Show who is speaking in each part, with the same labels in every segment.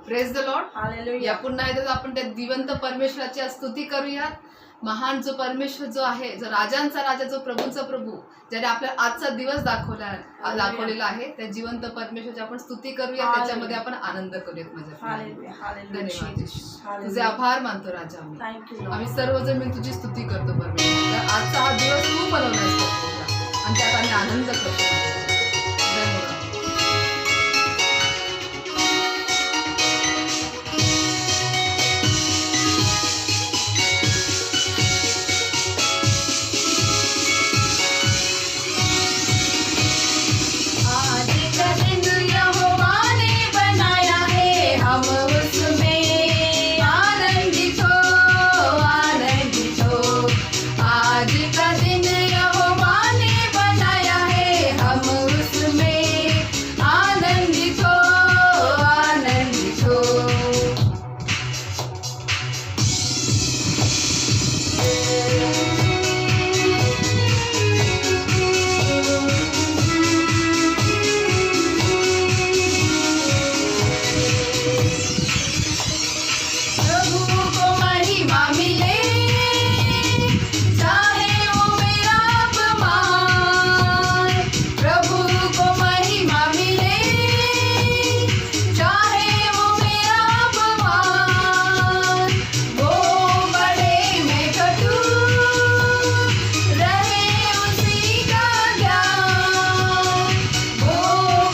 Speaker 1: Praise the lord.
Speaker 2: Hallelujah.
Speaker 1: या पुन्हा एकदा आपण त्या जिवंत परमेश्वराची स्तुती करूयात. महान जो परमेश्वर जो आहे, जो राजांचा राजा, जो प्रभूंचा प्रभू, ज्याने आपल्याला आजचा दिवस दाखवलेला आहे, त्या जिवंत परमेश्वराची आपण स्तुती करूया. त्याच्यामध्ये आपण आनंद करूयात. माझ्या
Speaker 2: Hallelujah. Hallelujah.
Speaker 1: धन्यवाद
Speaker 2: Jesus.
Speaker 1: तुझे
Speaker 2: Hallelujah.
Speaker 1: आभार मानतो राजा.
Speaker 2: Thank you,
Speaker 1: आम्ही
Speaker 2: Lord.
Speaker 1: सर्वजण मिळून तुझी स्तुती करतो परमेश्वर. आजचा हा दिवस तू बनवलास प्रभू, आणि त्यात आम्ही आनंद करतो. धन्यवाद.
Speaker 2: आज का दिन यहोवा ने बनाया है, हम उसमें आनंदित हो, आनंदित हो. आज का दिन यहोवा ने बनाया है, हम उसमें आनंदित हो, आनंदित हो. प्रभु को महिमा मिले, चाहे वो मेरा अपमान. प्रभु को महिमा मिले, चाहे वो मेरा अपमान. वो बड़े में घटू, रहे उसी का ज्ञान. वो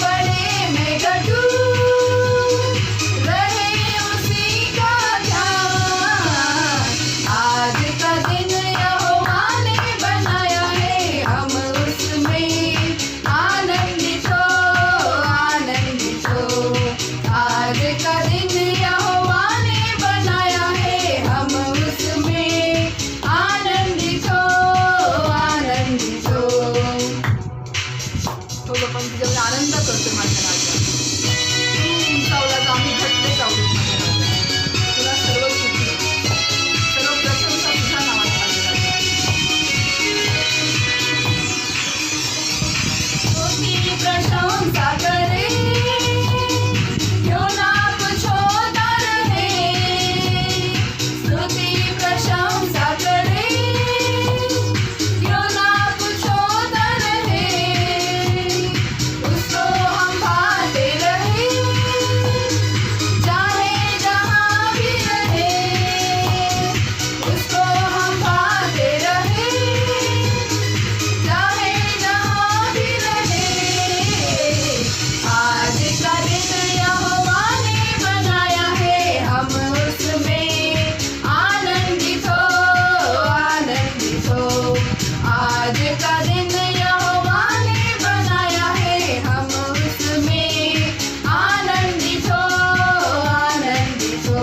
Speaker 2: बड़े में घटू, रहे उसी का ध्यान. आज का दिन यहोवा ने बनाया है, हम उसमें आनंदित हो, आनंदित हो. आज का दिन यहोवा ने बनाया है, हम उसमें आनंदित हो, आनंदित हो.
Speaker 1: तो लोक तुझ्यावर आनंद करतो माझ्या राजा. तू उंचावला तर आम्ही घट्ट चावलो माझ्या राजा. तुला सर्व स्तुती, सर्व प्रशंसा तुझ्या नावात माझ्या राजा.
Speaker 2: उसकी प्रशंसा करे, क्यों ना कुछ होता रहे. स्तुति प्रशंसा करे, क्यों ना कुछ होता रहे. उसको हम भाते रहे, चाहे जहाँ भी रहे. उसको हम भाते रहे, चाहे जहाँ भी रहे. आज का दिन यहोवा ने बनाया है, हम उसमें आनंदित हो, आनंदित हो. आज का दिन यहोवा ने बनाया है, हम उसमें आनंदित हो, आनंदित हो.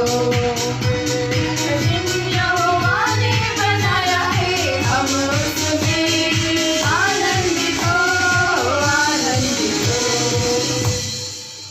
Speaker 2: दिन यहोवा ने बनाया है, हम उसमें आनंदित हो, आनंदित हो.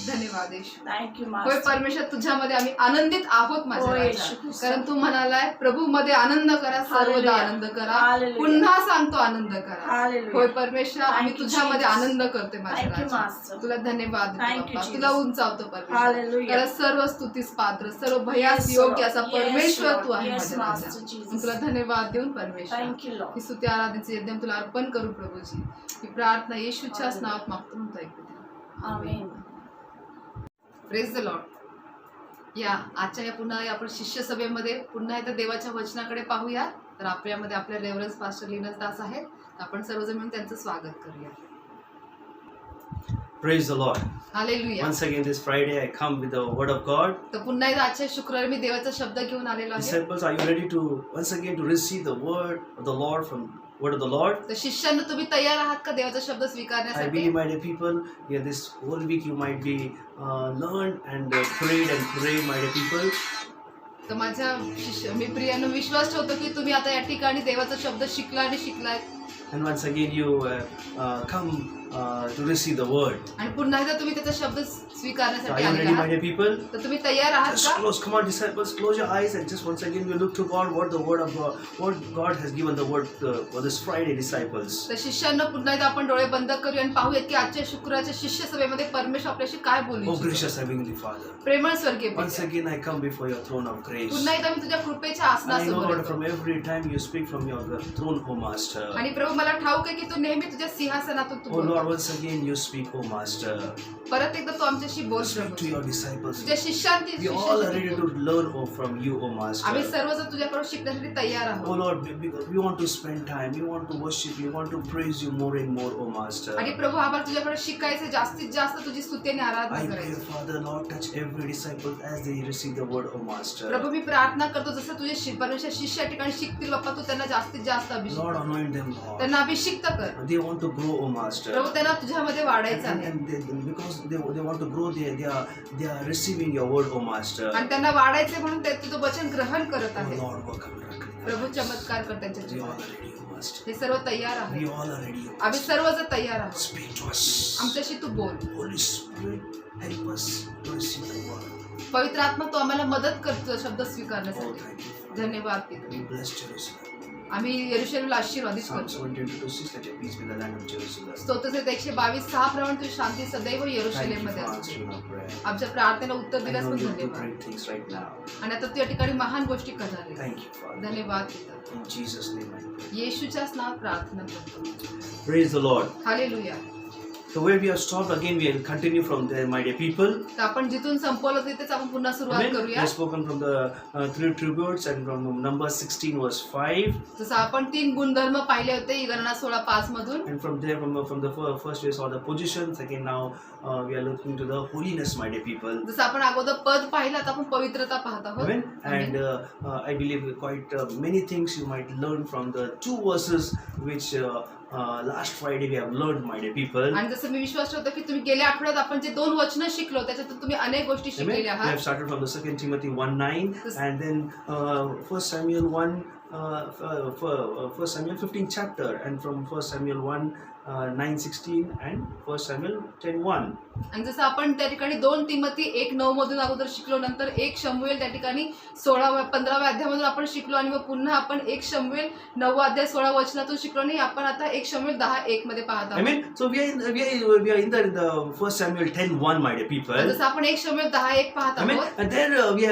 Speaker 1: धन्यवाद येशू.
Speaker 2: Thank you,
Speaker 1: होय
Speaker 2: Master.
Speaker 1: परमेश्वर, तुझ्यामध्ये आम्ही आनंदित आहोत माझ्या
Speaker 2: होय,
Speaker 1: राजा.
Speaker 2: येशू ख्रिस्त.
Speaker 1: कारण तू म्हणालाय प्रभू मध्ये आनंद करा, सर्वदा
Speaker 2: Hallelujah.
Speaker 1: आनंद करा.
Speaker 2: Hallelujah.
Speaker 1: पुन्हा सांगतो आनंद करा.
Speaker 2: Hallelujah.
Speaker 1: होय परमेश्वर, आम्ही
Speaker 2: Thank you,
Speaker 1: तुझ्यामध्ये
Speaker 2: Jesus.
Speaker 1: आनंद करतोय माझ्या
Speaker 2: Thank you,
Speaker 1: राजा.
Speaker 2: Master.
Speaker 1: तुला धन्यवाद देतो
Speaker 2: Thank you,
Speaker 1: बाप्पा.
Speaker 2: Jesus.
Speaker 1: तुला उंचावतो परमेश्वर.
Speaker 2: Hallelujah.
Speaker 1: कारण सर्व स्तुतीस पात्र, सर्व भयास
Speaker 2: Yes,
Speaker 1: योग्य
Speaker 2: Lord.
Speaker 1: असा
Speaker 2: Yes,
Speaker 1: परमेश्वर
Speaker 2: Lord.
Speaker 1: तू आहे
Speaker 2: Yes,
Speaker 1: माझ्या
Speaker 2: Master
Speaker 1: राजा.
Speaker 2: Jesus.
Speaker 1: मी तुला धन्यवाद देऊन परमेश्वर
Speaker 2: Thank you, Lord.
Speaker 1: ही स्तुती आराधनेचे यज्ञ तुला अर्पण करू प्रभूजी. ही प्रार्थना येशूच्याच
Speaker 2: Hallelujah.
Speaker 1: नावात मागतो म्हणतो ऐकू दे.
Speaker 2: Amen.
Speaker 1: Praise the Lord. या आजच्या या पुन्हा आपण शिष्य सभेमध्ये पुन्हा एकदा देवाच्या वचनाकडे पाहूया. तर आपल्यामध्ये आपल्या रेव्हरन्स पास्टर लिनस दास आहेत. आपण सर्वजण मिळून त्यांचं स्वागत करूया.
Speaker 3: Praise the Lord.
Speaker 1: Hallelujah.
Speaker 3: Once again this Friday I come with the word of God.
Speaker 1: तर पुन्हा एकदा आजच्या शुक्रवारी मी देवाचा शब्द घेऊन आलेलो आहे.
Speaker 3: Disciples, are you ready to once again to receive the word of the Lord from word of the Lord?
Speaker 1: तर शिष्यांना तुम्ही तयार आहात का देवाचा शब्द
Speaker 3: I
Speaker 1: स्वीकारण्यासाठी?
Speaker 3: believe, my dear people, yeah, this whole week you might be learned and prayed, my dear people.
Speaker 1: तर माझ्या मी प्रियांनो विश्वास ठेवतो की तुम्ही आता या ठिकाणी देवाचा शब्द शिकला आणि शिकलाय.
Speaker 3: And once again you come to receive the word.
Speaker 1: आणि पुन्हा एकदा तुम्ही त्याचा शब्द
Speaker 3: So are
Speaker 1: स्वीकारण्यासाठी
Speaker 3: you
Speaker 1: आलेले
Speaker 3: ready, my
Speaker 1: आहात.
Speaker 3: dear people?
Speaker 1: तर तुम्ही तयार आहात
Speaker 3: Just
Speaker 1: का?
Speaker 3: close, come on, disciples, close your eyes and just once again we look to God, what the word of God, what God has given the word for this Friday, disciples.
Speaker 1: तर शिष्यांना पुन्हा एकदा आपण डोळे बंद करूया आणि पाहूयात की आजच्या शुक्रवारच्या शिष्य सभेमध्ये परमेश्वर आपल्याशी काय बोलू
Speaker 3: Oh
Speaker 1: इच्छितो.
Speaker 3: gracious Heavenly Father,
Speaker 1: प्रेमळ स्वर्गीय
Speaker 3: once
Speaker 1: पिता,
Speaker 3: again I come before your throne of grace.
Speaker 1: पुन्हा एकदा मी तुझ्या कृपेच्या
Speaker 3: I know
Speaker 1: आसनासमोर
Speaker 3: Lord,
Speaker 1: येतो.
Speaker 3: from every time you speak from your throne, O Master.
Speaker 1: आणि प्रभू मला ठाऊक आहे की तू नेहमी तुझ्या सिंहासनातून तू
Speaker 3: Oh
Speaker 1: बोलतो.
Speaker 3: Lord, once again you speak, O Master.
Speaker 1: परत एकदा तू आमच्याशी बोल
Speaker 3: Speak to
Speaker 1: Prabhu.
Speaker 3: your disciples.
Speaker 1: तुझ्या शिष्यांची
Speaker 3: We all are ready
Speaker 1: शिष्यांची
Speaker 3: to learn from you, O
Speaker 1: आम्ही
Speaker 3: Master.
Speaker 1: सर्वजण तुझ्याकडून शिकण्यासाठी तयार
Speaker 3: Oh
Speaker 1: आहोत.
Speaker 3: Lord, we want to spend time, we want to worship, we want to praise you more and more, O Master.
Speaker 1: आणि प्रभू आम्हाला तुझ्याकडे शिकायचं जास्तीत जास्त तुझी स्तुती आणि आराधना
Speaker 3: I pray,
Speaker 1: करायची.
Speaker 3: Father, Lord, touch every disciple as they receive the word, O Master.
Speaker 1: प्रभू मी प्रार्थना करतो जसं तुझे परमेश्वर शिष्य या ठिकाणी शिकतील बाप्पा तू त्यांना जास्तीत जास्त
Speaker 3: Lord,
Speaker 1: अभिषेक
Speaker 3: anoint them, Lord.
Speaker 1: त्यांना अभिषिक्त कर.
Speaker 3: They want to grow, O Master.
Speaker 1: प्रभू त्यांना तुझ्यामध्ये वाढायचं आहे
Speaker 3: And because they want to grow, they are receiving your word, O Master.
Speaker 1: आणि त्यांना वाढायचे म्हणून ते तुझं वचन ग्रहण करत
Speaker 3: Oh
Speaker 1: आहे.
Speaker 3: Lord, work a miracle in their
Speaker 1: Prabhu
Speaker 3: lives.
Speaker 1: चमत्कार कर त्यांच्या
Speaker 3: We all
Speaker 1: जीवनात.
Speaker 3: are ready, O Master.
Speaker 1: हे सर्व तयार
Speaker 3: We
Speaker 1: आहे.
Speaker 3: all are ready, O
Speaker 1: आम्ही
Speaker 3: Master.
Speaker 1: सर्वजण तयार आहोत.
Speaker 3: Speak to us.
Speaker 1: आमच्याशी तू बोल.
Speaker 3: Holy Spirit, help us to receive the word.
Speaker 1: पवित्र आत्मा तू आम्हाला मदत करतो शब्द
Speaker 3: Oh,
Speaker 1: स्वीकारण्यासाठी.
Speaker 3: thank you.
Speaker 1: धन्यवाद पिता.
Speaker 3: We bless Jerusalem.
Speaker 1: आम्ही यरूशलेमला आशीर्वादित
Speaker 3: Psalms
Speaker 1: करतो.
Speaker 3: 122:6, let your peace be the land of Jerusalem.
Speaker 1: स्तोत्रसहित 122:6 प्रमाणे तुझी शांती सदैव
Speaker 3: Thank
Speaker 1: यरूशलेम
Speaker 3: you
Speaker 1: मध्ये
Speaker 3: for
Speaker 1: असते.
Speaker 3: answering our prayer.
Speaker 1: आमच्या प्रार्थनेला उत्तर
Speaker 3: I
Speaker 1: दिल्यास
Speaker 3: know
Speaker 1: पण
Speaker 3: you do
Speaker 1: धन्यवाद.
Speaker 3: great things right now.
Speaker 1: आणि आता तू या ठिकाणी महान गोष्टी करणार आहे.
Speaker 3: Thank you, Father.
Speaker 1: धन्यवाद पिता.
Speaker 3: In Jesus' name I pray.
Speaker 1: येशूच्याच नावात प्रार्थना करतो.
Speaker 3: Praise the Lord.
Speaker 1: Hallelujah.
Speaker 3: So where we have stopped, again we will continue from there, my dear people.
Speaker 1: तर आपण जिथून संपवलं तिथेच आपण पुन्हा सुरुवात
Speaker 3: Amen. We
Speaker 1: करूया.
Speaker 3: have spoken from the three tributes and from Numbers 16 verse 5.
Speaker 1: जसं आपण 3 गुणधर्म पाहिले होते गणना 16:5 मधून.
Speaker 3: And from there, from the first we saw the position. Second, now we are looking to the holiness, my dear people.
Speaker 1: जसं आपण अगोदर पद पाहिलं आता आपण पवित्रता पाहत आहोत.
Speaker 3: Amen.
Speaker 1: Amen.
Speaker 3: And I believe quite many things you might learn from the two verses which last Friday we have learned, my dear people.
Speaker 1: आणि जसं मी विश्वास ठेवतो की तुम्ही गेल्या आठवड्यात आपण जे 2 वचनं शिकलो त्याच्यातून तुम्ही अनेक गोष्टी
Speaker 3: Amen.
Speaker 1: शिकलेल्या
Speaker 3: We have
Speaker 1: आहात.
Speaker 3: started from the 2 Timothy 1:9
Speaker 1: Yes.
Speaker 3: and then 1 Samuel 1, 1 Samuel 15 chapter, and from 1 Samuel 1 9:16 and 1 Samuel 10:1.
Speaker 1: आणि जसं आपण त्या ठिकाणी 2 तिमोथी 1:9 मधून अगोदर शिकलो, नंतर 1 शमूएल त्या ठिकाणी 15व्या अध्यायामधून आपण शिकलो आणि मग पुन्हा आपण 1 शमूएल 9वा अध्याय 16 वचनातून शिकलो आणि आपण आता 1 शमूएल 10:1 मध्ये पाहत आहोत.
Speaker 3: Amen. So we are in the 1 Samuel 10:1, my dear people.
Speaker 1: जसं आपण 1 शमूएल 10:1 पाहत
Speaker 3: Amen.
Speaker 1: आहोत.
Speaker 3: And there we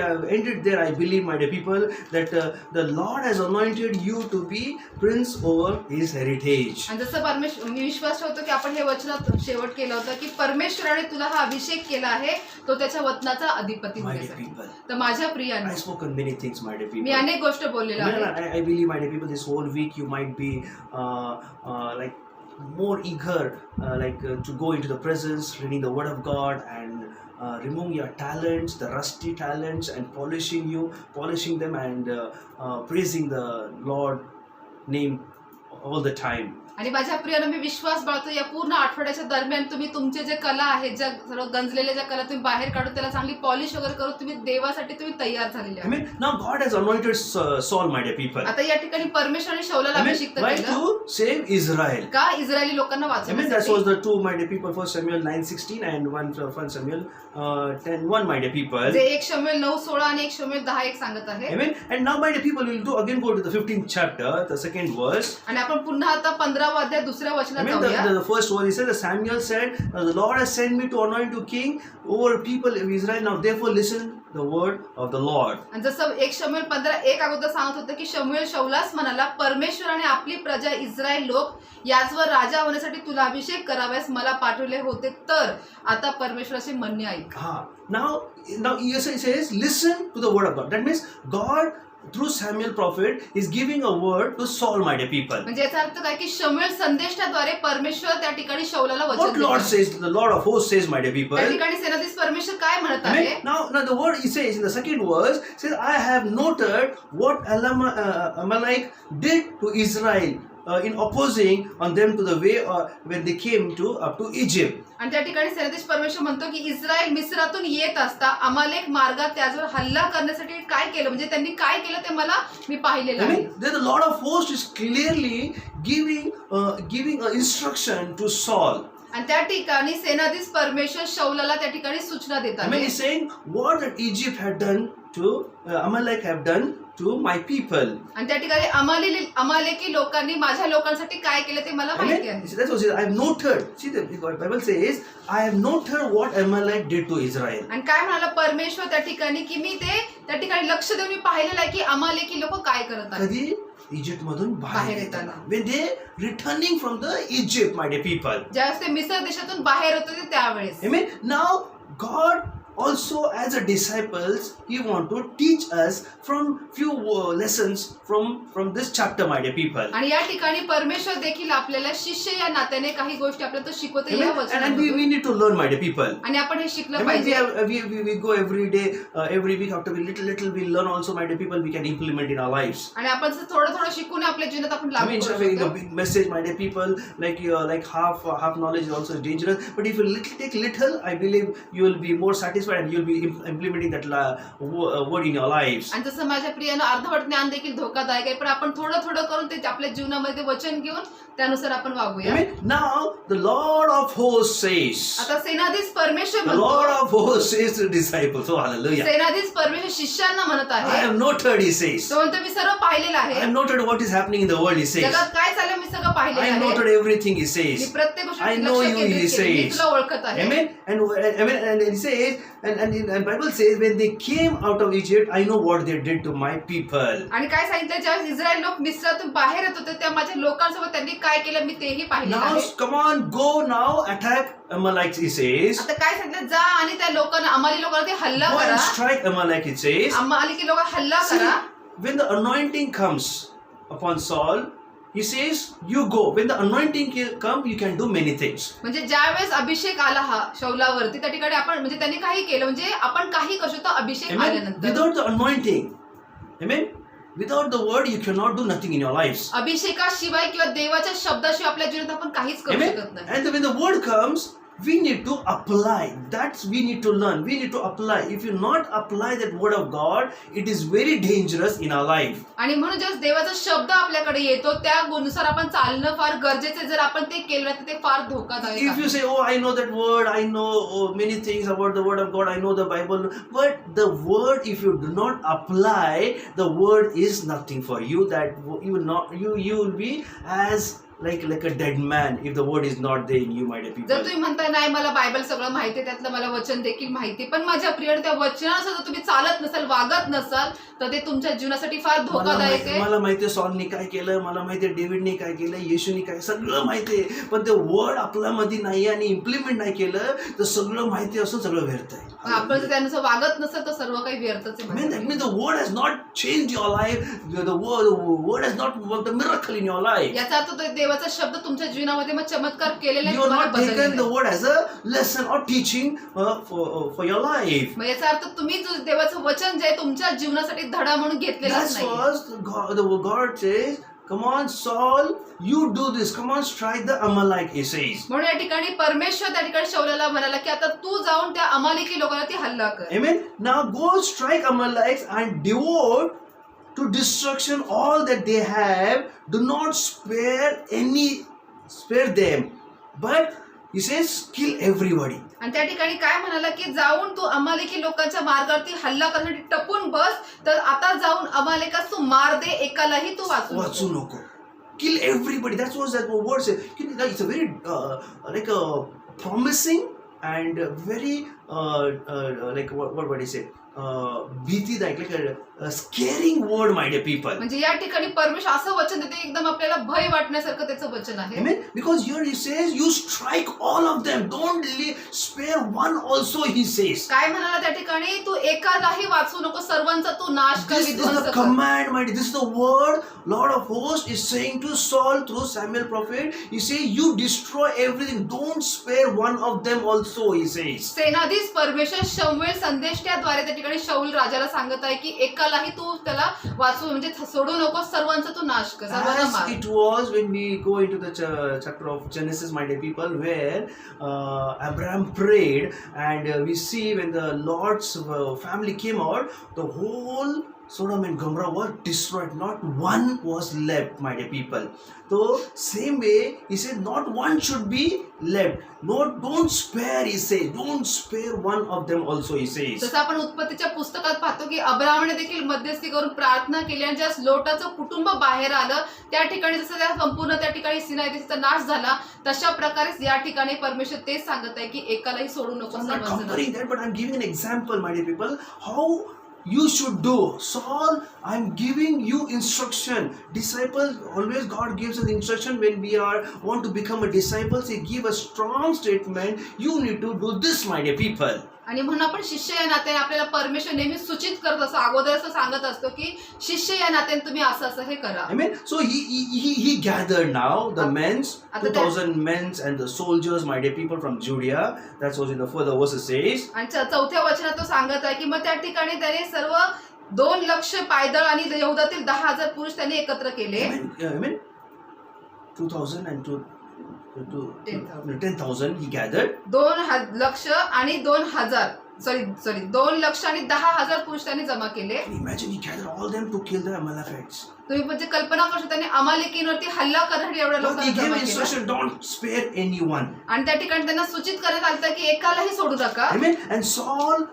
Speaker 3: have ended there. I believe, my dear people, that the Lord has anointed you to be prince over His heritage.
Speaker 1: आणि जसं मी विश्वास ठेवतो की आपण हे वचनात शेवट केलं होतं की परमेश्वराने तुला हा अभिषेक केला आहे तो त्याच्या वचनाचा अधिपती
Speaker 3: My dear
Speaker 1: होण्यासाठी.
Speaker 3: people,
Speaker 1: तर माझ्या प्रियांनो,
Speaker 3: I've spoken many things, my dear
Speaker 1: me
Speaker 3: people.
Speaker 1: अनेक गोष्ट बोललेल्या
Speaker 3: Amen.
Speaker 1: आहेत.
Speaker 3: I believe, my dear people, this whole week you might be like more eager, to go into the presence, reading the Word of God, and removing your talents, the rusty talents, and polishing them, and praising the Lord name all the time.
Speaker 1: आणि माझ्या प्रियानं मी विश्वास बाळगतो या पूर्ण आठवड्याच्या दरम्यान तुम्ही तुमचे जे कला आहेत ज्या सर्व गंजलेल्या ज्या कला तुम्ही बाहेर काढून त्याला चांगली पॉलिश वगैरे करून तुम्ही देवासाठी तुम्ही तयार झालेले आहात.
Speaker 3: Amen. Now God has anointed Saul, my dear people.
Speaker 1: आता या ठिकाणी परमेश्वराने शौलाला
Speaker 3: Amen.
Speaker 1: अभिषिक्त
Speaker 3: Why?
Speaker 1: केलं
Speaker 3: To save Israel.
Speaker 1: का इस्रायली लोकांना
Speaker 3: Amen. That
Speaker 1: वाचवण्यासाठी.
Speaker 3: was the two, my dear people, 1 Samuel 9:16 and 1 Samuel 10:1, my dear people.
Speaker 1: जे 1 शमूएल 9:16 आणि 1 शमूएल 10:1 सांगत आहे.
Speaker 3: Amen. And now, my dear people, we'll again go to the 15th chapter, the second verse.
Speaker 1: आणि आपण पुन्हा आता 15वा अध्याय दुसऱ्या वचनात
Speaker 3: Amen.
Speaker 1: जाऊया.
Speaker 3: The first verse, he says, Samuel said, the Lord has sent me to anoint you king over people of Israel. Now, therefore, listen the word of the Lord.
Speaker 1: आणि जसं 1 शमूएल 15:1 अगोदर सांगत होतं की शमूएल शौलास म्हणाला परमेश्वराने आपली प्रजा इस्रायल लोक याचवर राजा होण्यासाठी तुला अभिषेक कराव्यास मला पाठवले होते तर आता परमेश्वराचे म्हणणे ऐक.
Speaker 3: Now he says, listen to the word of God. That means God, through Samuel prophet, is giving a word to Saul, my dear people.
Speaker 1: म्हणजे याचा अर्थ काय की शमूएल संदेशाद्वारे परमेश्वर त्या ठिकाणी शौलाला वचन
Speaker 3: What Lord
Speaker 1: देतात.
Speaker 3: says, the Lord of hosts says, my dear people.
Speaker 1: त्या ठिकाणी सेनाधीश परमेश्वर काय म्हणत आहे.
Speaker 3: Amen. Now the word he says in the second verse says, I have noted what Amalek did to Israel in opposing on them to the way when they came to up to Egypt.
Speaker 1: आणि त्या ठिकाणी सेनाधीश परमेश्वर म्हणतो की Israel मिस्रातून येत असता अमालेक मार्गात त्याच्यावर हल्ला करण्यासाठी काय केलं, म्हणजे त्यांनी काय केलं ते मी पाहिलेलं
Speaker 3: I
Speaker 1: आहे.
Speaker 3: mean, then the Lord of hosts is clearly giving an instruction to Saul.
Speaker 1: आणि त्या ठिकाणी सेनाधीश परमेश्वर शौलाला त्या ठिकाणी सूचना
Speaker 3: I
Speaker 1: देतात.
Speaker 3: mean, he's saying what that Egypt had done to Amalek have done to my people.
Speaker 1: आणि त्या ठिकाणी अमालेकी लोकांनी माझ्या लोकांसाठी काय केलं ते मला
Speaker 3: I
Speaker 1: माहिती
Speaker 3: mean,
Speaker 1: आहे.
Speaker 3: that's what I have noted. See, the Bible says, I have noted what Amalek did to Israel.
Speaker 1: आणि काय म्हणाला परमेश्वर त्या ठिकाणी की मी ते त्या ठिकाणी लक्ष देऊन मी पाहिलेलं आहे की अमालेकी लोक काय करत आहेत.
Speaker 3: कधी इजिप्त मधून बाहेर
Speaker 1: बाहेर
Speaker 3: येताना.
Speaker 1: येताना.
Speaker 3: When they returning from the Egypt, my dear people.
Speaker 1: ज्यावेळेस ते मिस्र देशातून बाहेर होते त्यावेळेस.
Speaker 3: Amen. Now God also as a disciples, He want to teach us from few lessons from this chapter, my dear people.
Speaker 1: आणि या ठिकाणी परमेश्वर देखील आपल्याला शिष्य या नात्याने काही गोष्टी आपल्याला तो शिकवतो या
Speaker 3: Amen. And
Speaker 1: वचनामधून.
Speaker 3: we need to learn, my dear people.
Speaker 1: आणि आपण हे शिकलं
Speaker 3: I mean,
Speaker 1: पाहिजे.
Speaker 3: we go every day, every week after we little we learn also, my dear people, we can implement in our lives.
Speaker 1: आणि आपण जर थोडं शिकून आपल्या जीवनात आपण
Speaker 3: I
Speaker 1: लागू
Speaker 3: mean,
Speaker 1: करू
Speaker 3: having a
Speaker 1: शकतो.
Speaker 3: big message, my dear people, like half knowledge is also dangerous. But if you take little, I believe you will be more satisfied and you will be implementing that word in your lives.
Speaker 1: आणि तसं माझ्या प्रियानं अर्धवट ज्ञान देखील धोकादायक आहे, पण आपण थोडं करून ते आपल्या जीवनामध्ये वचन घेऊन त्यानुसार आपण वागूया.
Speaker 3: Amen. Now the Lord of hosts says,
Speaker 1: आता सेनाधीश परमेश्वर
Speaker 3: the Lord
Speaker 1: म्हणतो,
Speaker 3: of hosts says to the disciples, oh hallelujah.
Speaker 1: सेनाधीश परमेश्वर शिष्यांना म्हणत
Speaker 3: I
Speaker 1: आहे,
Speaker 3: have noted, he says.
Speaker 1: तो म्हणतो मी सर्व पाहिलेलं
Speaker 3: I have
Speaker 1: आहे,
Speaker 3: noted what is happening in the world, he says.
Speaker 1: जगात काय चाललं मी सगळं
Speaker 3: I
Speaker 1: पाहिलेलं
Speaker 3: have
Speaker 1: आहे.
Speaker 3: noted everything, he
Speaker 1: me
Speaker 3: says.
Speaker 1: प्रत्येक
Speaker 3: I
Speaker 1: गोष्टीत
Speaker 3: know
Speaker 1: लक्ष
Speaker 3: you, he
Speaker 1: केंद्रित केलं. मी
Speaker 3: says.
Speaker 1: तुला ओळखत आहे.
Speaker 3: Amen. And he says, and Bible says, when they came out of Egypt, I know what they did to my people.
Speaker 1: आणि काय सांगितलं, ज्यावेळेस इस्रायल लोक मिस्रातून बाहेर येत होते त्या माझ्या लोकांसोबत त्यांनी काय केलं मी तेही पाहिलेलं
Speaker 3: Now,
Speaker 1: आहे.
Speaker 3: come on, go now, attack Amalek, he says.
Speaker 1: आता काय सांगितलं, जा आणि त्या लोकांना अमाली लोकांना ते हल्ला
Speaker 3: Go
Speaker 1: करा.
Speaker 3: and strike Amalek, it says.
Speaker 1: अमालिकी लोक हल्ला
Speaker 3: See,
Speaker 1: करा.
Speaker 3: when the anointing comes upon Saul, he says, you go. When the anointing comes, you can do many things.
Speaker 1: म्हणजे ज्यावेळेस अभिषेक आला हा शौलावरती त्या ठिकाणी आपण म्हणजे त्यांनी काही केलं, म्हणजे आपण काही करू शकतो अभिषेक
Speaker 3: Amen.
Speaker 1: आल्यानंतर.
Speaker 3: Without the anointing, amen. Without the word, you cannot do nothing in your lives.
Speaker 1: अभिषेकाशिवाय किंवा देवाच्या शब्दाशिवाय आपल्या जीवनात आपण काहीच करू
Speaker 3: Amen.
Speaker 1: शकत नाही.
Speaker 3: And when the word comes, we need to apply. That's we need to learn. We need to apply. If you not apply that word of God, it is very dangerous in our life.
Speaker 1: आणि म्हणून जेव्हा देवाचा शब्द आपल्याकडे येतो त्यानुसार आपण चालणं फार गरजेचं आहे. जर आपण ते केलं नाही तर ते फार धोकादायक
Speaker 3: If
Speaker 1: आहे.
Speaker 3: you say, "Oh, I know that word. I know many things about the word of God. I know the Bible." But the word, if you do not apply, the word is nothing for you. That you will not. You will be as like a dead man if the word is not there in you, my dear
Speaker 1: जर
Speaker 3: people.
Speaker 1: तुम्ही म्हणताय नाही मला Bible सगळं माहिती आहे, त्यातलं मला वचन देखील माहिती आहे, पण माझ्या प्रिय त्या वचनानुसार जर तुम्ही चालत नसाल वागत नसाल तर ते तुमच्या जीवनासाठी फार धोकादायक आहे.
Speaker 3: मला माहिती आहे सॉलनी काय केलं, मला माहिती आहे डेव्हिडने काय केलं, येशूने काय, सगळं माहिती आहे. पण ते वर्ड आपल्यामध्ये नाही आणि इम्प्लिमेंट नाही केलं तर सगळं माहिती असून सगळं व्यर्थ आहे.
Speaker 1: पण आपण जर त्यानुसार वागत नसेल तर सर्व काही व्यर्थच
Speaker 3: I mean, that
Speaker 1: आहे.
Speaker 3: means the word has not changed your life. The word has not worked a miracle in your life.
Speaker 1: याचा अर्थ तो देवाचा शब्द तुमच्या जीवनामध्ये मग चमत्कार केलेला
Speaker 3: You have not taken the word as a lesson or teaching for your life.
Speaker 1: मग याचा अर्थ तुम्ही जो देवाचं वचन जे आहे तुमच्या जीवनासाठी धडा म्हणून घेतलेलाच
Speaker 3: That's
Speaker 1: नाही.
Speaker 3: what God says. Come on, Saul, you do this. Come on, strike the Amalek, he says.
Speaker 1: म्हणून या ठिकाणी परमेश्वर त्या ठिकाणी शौलाला म्हणाला की आता तू जाऊन त्या अमालिकी लोकांना ती हल्ला कर.
Speaker 3: Amen. Now go strike Amalek and devote to destruction all that they have. Do not spare them. But he says, kill everybody.
Speaker 1: आणि त्या ठिकाणी काय म्हणाला की जाऊन तू अमालिकी लोकांच्या मार्गावरती हल्ला करण्यासाठी टपून बस, तर आता जाऊन अमालिकास तू मार दे, एकालाही तू वाचू
Speaker 3: वाचू
Speaker 1: नको.
Speaker 3: नको. Kill everybody. That's what that word says. It's a very like a promising and very like what do you say? भीतीदायक, like a scaring word, my dear people.
Speaker 1: म्हणजे या ठिकाणी परमेश्वर असं वचन देते एकदम आपल्याला भय वाटण्यासारखं त्याचं वचन आहे.
Speaker 3: Amen. Because here he says, you strike all of them. Don't spare spare one also, he says.
Speaker 1: काय म्हणाला त्या ठिकाणी, तू एकालाही वाचवू नको, सर्वांचा तू नाश कर,
Speaker 3: This is
Speaker 1: विध्वंस
Speaker 3: the
Speaker 1: कर.
Speaker 3: command, mighty. This is the word Lord of hosts is saying to Saul through Samuel prophet. He says, you destroy everything. Don't spare one of them also, he says.
Speaker 1: सेनाधीश परमेश्वर शमूएल संदेष्ट्याद्वारे त्या ठिकाणी शाऊल राजाला सांगत आहे की एकालाही तू त्याला वाचवू म्हणजे सोडू नको, सर्वांचा तू नाश कर, सर्वांना
Speaker 3: As
Speaker 1: मार.
Speaker 3: it was when we go into the chapter of Genesis, my dear people, where Abraham prayed, and we see when the Lord's family came out, the whole Sodom and Gomorrah were destroyed. Not one was left, my dear people. So same way, he said, not one should be left. No, don't spare, he says. Don't spare one of them also, he says.
Speaker 1: जसं आपण उत्पत्तीच्या पुस्तकात पाहतो की अब्राहमने देखील मध्यस्थी करून प्रार्थना केली आणि ज्या लोटाचं कुटुंब बाहेर आलं त्या ठिकाणी जसं त्या संपूर्ण त्या ठिकाणी सिनाई देशाचा नाश झाला, तशा प्रकारेच या ठिकाणी परमेश्वर तेच सांगत आहे की एकालाही सोडू नको,
Speaker 3: I'm not
Speaker 1: सर्वांचं
Speaker 3: comparing
Speaker 1: नाश.
Speaker 3: that, but I'm giving an example, my dear people, how you should do. Saul, I'm giving you instruction. Disciples, always God gives us instruction when we want to become a disciple. He give a strong statement. You need to do this, my dear people.
Speaker 1: आणि म्हणून आपण शिष्य या नात्याने आपल्याला परमेश्वर नेहमी सूचित करत असतो, अगोदर असं सांगत असतो की शिष्य या नात्याने तुम्ही असं असं हे करा.
Speaker 3: Amen. So he gathered now the men's, 2,000 men's and the soldiers, my dear people, from Judea. That's what in the further verses says.
Speaker 1: आणि चौथ्या वचनात तो सांगत आहे की मग त्या ठिकाणी त्याने सर्व 2 लाख पायदळ आणि यहुदातील 10,000 पुरुष त्यांनी एकत्र केले.
Speaker 3: Amen. 2,000 and 10,000 he gathered.
Speaker 1: 2 lakh आणि 2,000 सॉरी 2 लाख आणि 10,000 पुरुष त्यांनी जमा केले.
Speaker 3: Can you imagine, he gathered all them to kill the Amalekites.
Speaker 1: तुम्ही म्हणजे कल्पना करू शकता, त्यांनी अमालेकींवरती हल्ला करण्यासाठी एवढ्या
Speaker 3: But he
Speaker 1: लोकांना
Speaker 3: gave
Speaker 1: जमा केलं.
Speaker 3: instruction, don't spare anyone.
Speaker 1: आणि त्या ठिकाणी त्यांना सूचित करण्यात आलं की एकालाही सोडू नका.
Speaker 3: Amen. And Saul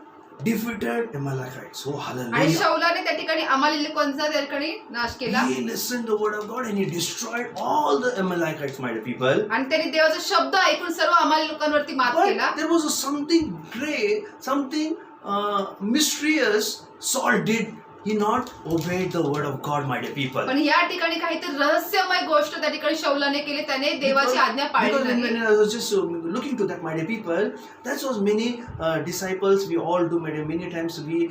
Speaker 3: defeated Amalekites. Oh,
Speaker 1: आणि
Speaker 3: hallelujah.
Speaker 1: शाऊलाने त्या ठिकाणी अमालेकींचा त्या ठिकाणी नाश केला.
Speaker 3: He listened the word of God and he destroyed all the Amalekites, my dear people.
Speaker 1: आणि त्यांनी देवाचा शब्द ऐकून सर्व अमाली लोकांवरती मात केला.
Speaker 3: But there was something great, something mysterious Saul did. He not obeyed the word of God, my dear people.
Speaker 1: पण या ठिकाणी काहीतरी रहस्यमय गोष्ट त्या ठिकाणी शौलाने केली, त्याने देवाची आज्ञा पाळली
Speaker 3: Because
Speaker 1: नाही.
Speaker 3: when I was just looking to that, my dear people, that was many disciples we all do, many times we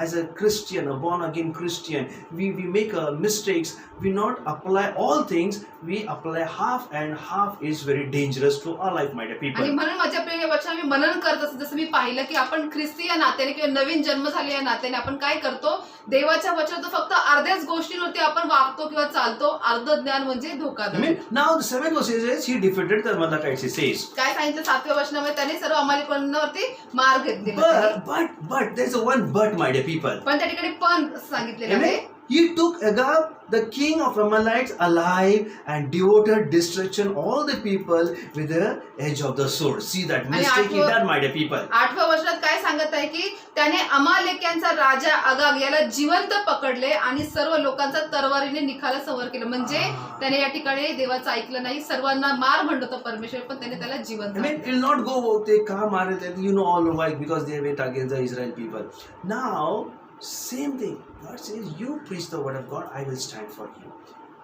Speaker 3: as a Christian, a born again Christian, we make mistakes. We not apply all things, we apply half, and half is very dangerous to our life, my dear
Speaker 1: आणि
Speaker 3: people.
Speaker 1: म्हणून माझ्या प्रिय वचन मी मनन करत असते, जसं मी पाहिलं की आपण ख्रिस्ती या नात्याने किंवा नवीन जन्म झाले या नात्याने आपण काय करतो, देवाच्या वचनात फक्त अर्ध्याच गोष्टींवरती आपण वागतो किंवा चालतो. अर्ध ज्ञान म्हणजे धोकादायक.
Speaker 3: Now the 7th verse says he defeated the Amalekites, he says.
Speaker 1: काय सांगितलं 7व्या वचनामध्ये, त्याने सर्व अमालेकींवरती मार घेतलेला.
Speaker 3: But there's a one but, my dear people.
Speaker 1: पण त्या ठिकाणी पण सांगितलेलं आहे.
Speaker 3: Amen. He took Agag, the king of Amalekites, alive and devoted destruction all the people with the edge of the sword. See that mistake he done, my dear people.
Speaker 1: 8व्या वचनात काय सांगत आहे की त्याने अमालेक्यांचा राजा अगाग याला जिवंत पकडले आणि सर्व लोकांचा तरवारीने निखाला संवर केलं. म्हणजे त्याने या ठिकाणी देवाचं ऐकलं नाही, सर्वांना मार म्हणत होता परमेश्वर, पण त्याने त्याला जिवंत.
Speaker 3: I mean, he'll not go they come you know all why, because they went against the Israel people. Now same thing, God says you preach the word of God, I will stand for you.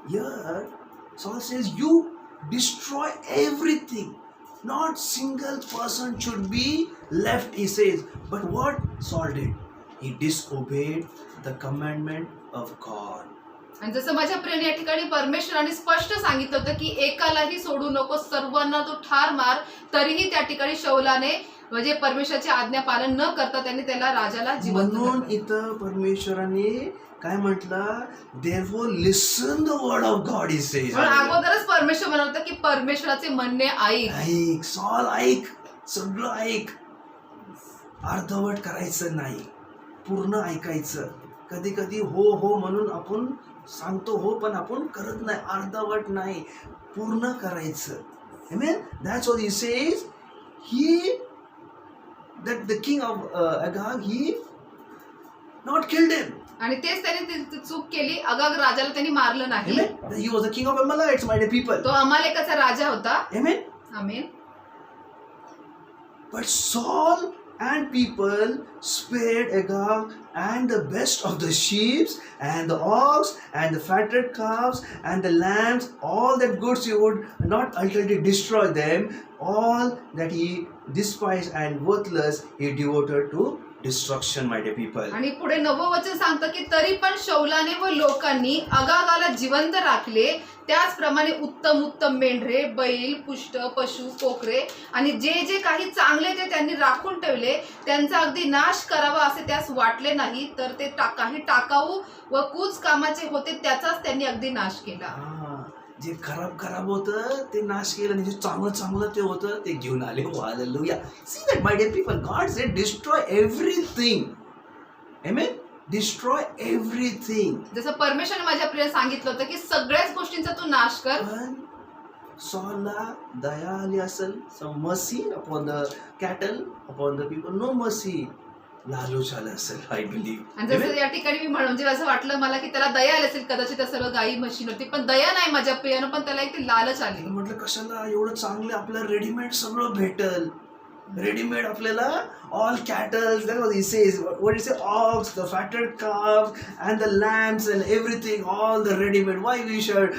Speaker 3: Here Saul says you destroy everything, not single person should be left, he says. But what Saul did, he disobeyed the commandment of God.
Speaker 1: आणि जसं माझ्या प्रियाने या ठिकाणी परमेश्वराने स्पष्ट सांगितलं होतं की एकालाही सोडू नको, सर्वांना तो ठार मार, तरीही त्या ठिकाणी शौलाने म्हणजे परमेश्वराची आज्ञा पालन न करता त्यांनी त्याला राजाला जिवंत
Speaker 3: म्हणून
Speaker 1: केलं.
Speaker 3: इथं परमेश्वराने काय म्हटलं, therefore listen the word of God, he says.
Speaker 1: पण अगोदरच परमेश्वर म्हणत होता की परमेश्वराचे म्हणणे ऐक.
Speaker 3: सॉल ऐक, सगळं ऐक, अर्धवट करायचं नाही, पूर्ण ऐकायचं. कधी कधी हो हो म्हणून आपण सांगतो हो, पण आपण करत नाही, अर्धवट नाही, पूर्ण करायचं. Amen. That's what he says. That the king of Agag, he not killed him.
Speaker 1: आणि तेच त्याने चूक केली, अगाग राजाला त्यांनी मारलं नाही.
Speaker 3: Amen. He was the king of Amalekites, my dear people.
Speaker 1: तो अमालेकाचा राजा होता.
Speaker 3: Amen.
Speaker 1: Amen.
Speaker 3: But Saul and people spared Agag and the best of the sheep and the ox and the fatted calves and the lambs, all that goods he would not ultimately destroy them, all that he despised and worthless, he devoted to destruction, my dear people.
Speaker 1: आणि पुढे 9वं वचन सांगतं की तरी पण शौलाने व लोकांनी अगागाला जिवंत राखले, त्याचप्रमाणे उत्तम उत्तम मेंढरे, बैल, पुष्ट, पशु, कोकरे आणि जे जे काही चांगले ते त्यांनी राखून ठेवले, त्यांचा अगदी नाश करावा असे त्यास वाटले नाही, तर ते काही टाकाऊ व कूच कामाचे होते त्याचाच त्यांनी अगदी नाश केला.
Speaker 3: जे खराब होतं ते नाश केलं आणि जे चांगलं ते होतं ते घेऊन आले. Hallelujah. See that, my dear people, God said destroy everything. Amen. Destroy everything.
Speaker 1: जसं परमेश्वराने माझ्या प्रिय सांगितलं होतं की सगळ्याच गोष्टींचा तू नाश कर.
Speaker 3: पण सॉलला दया आली असेल, some mercy upon the cattle, upon the people, no mercy. लालूच आलं असेल, आय बिलीव्ह.
Speaker 1: आणि जसं या ठिकाणी मी म्हणजे असं वाटलं मला की त्याला दया आली असेल कदाचित त्या सर्व गायी म्हशींवरती, पण दया नाही माझ्या प्रियानं, पण त्याला एक ती लालच आली.
Speaker 3: म्हटलं कशाला एवढं चांगलं आपल्याला रेडीमेड सगळं भेटल. रेडीमेड आपल्याला all cattle, that's what he says, what he say, ox, the fatted calves and the lambs and everything, all the ready-made. Why we should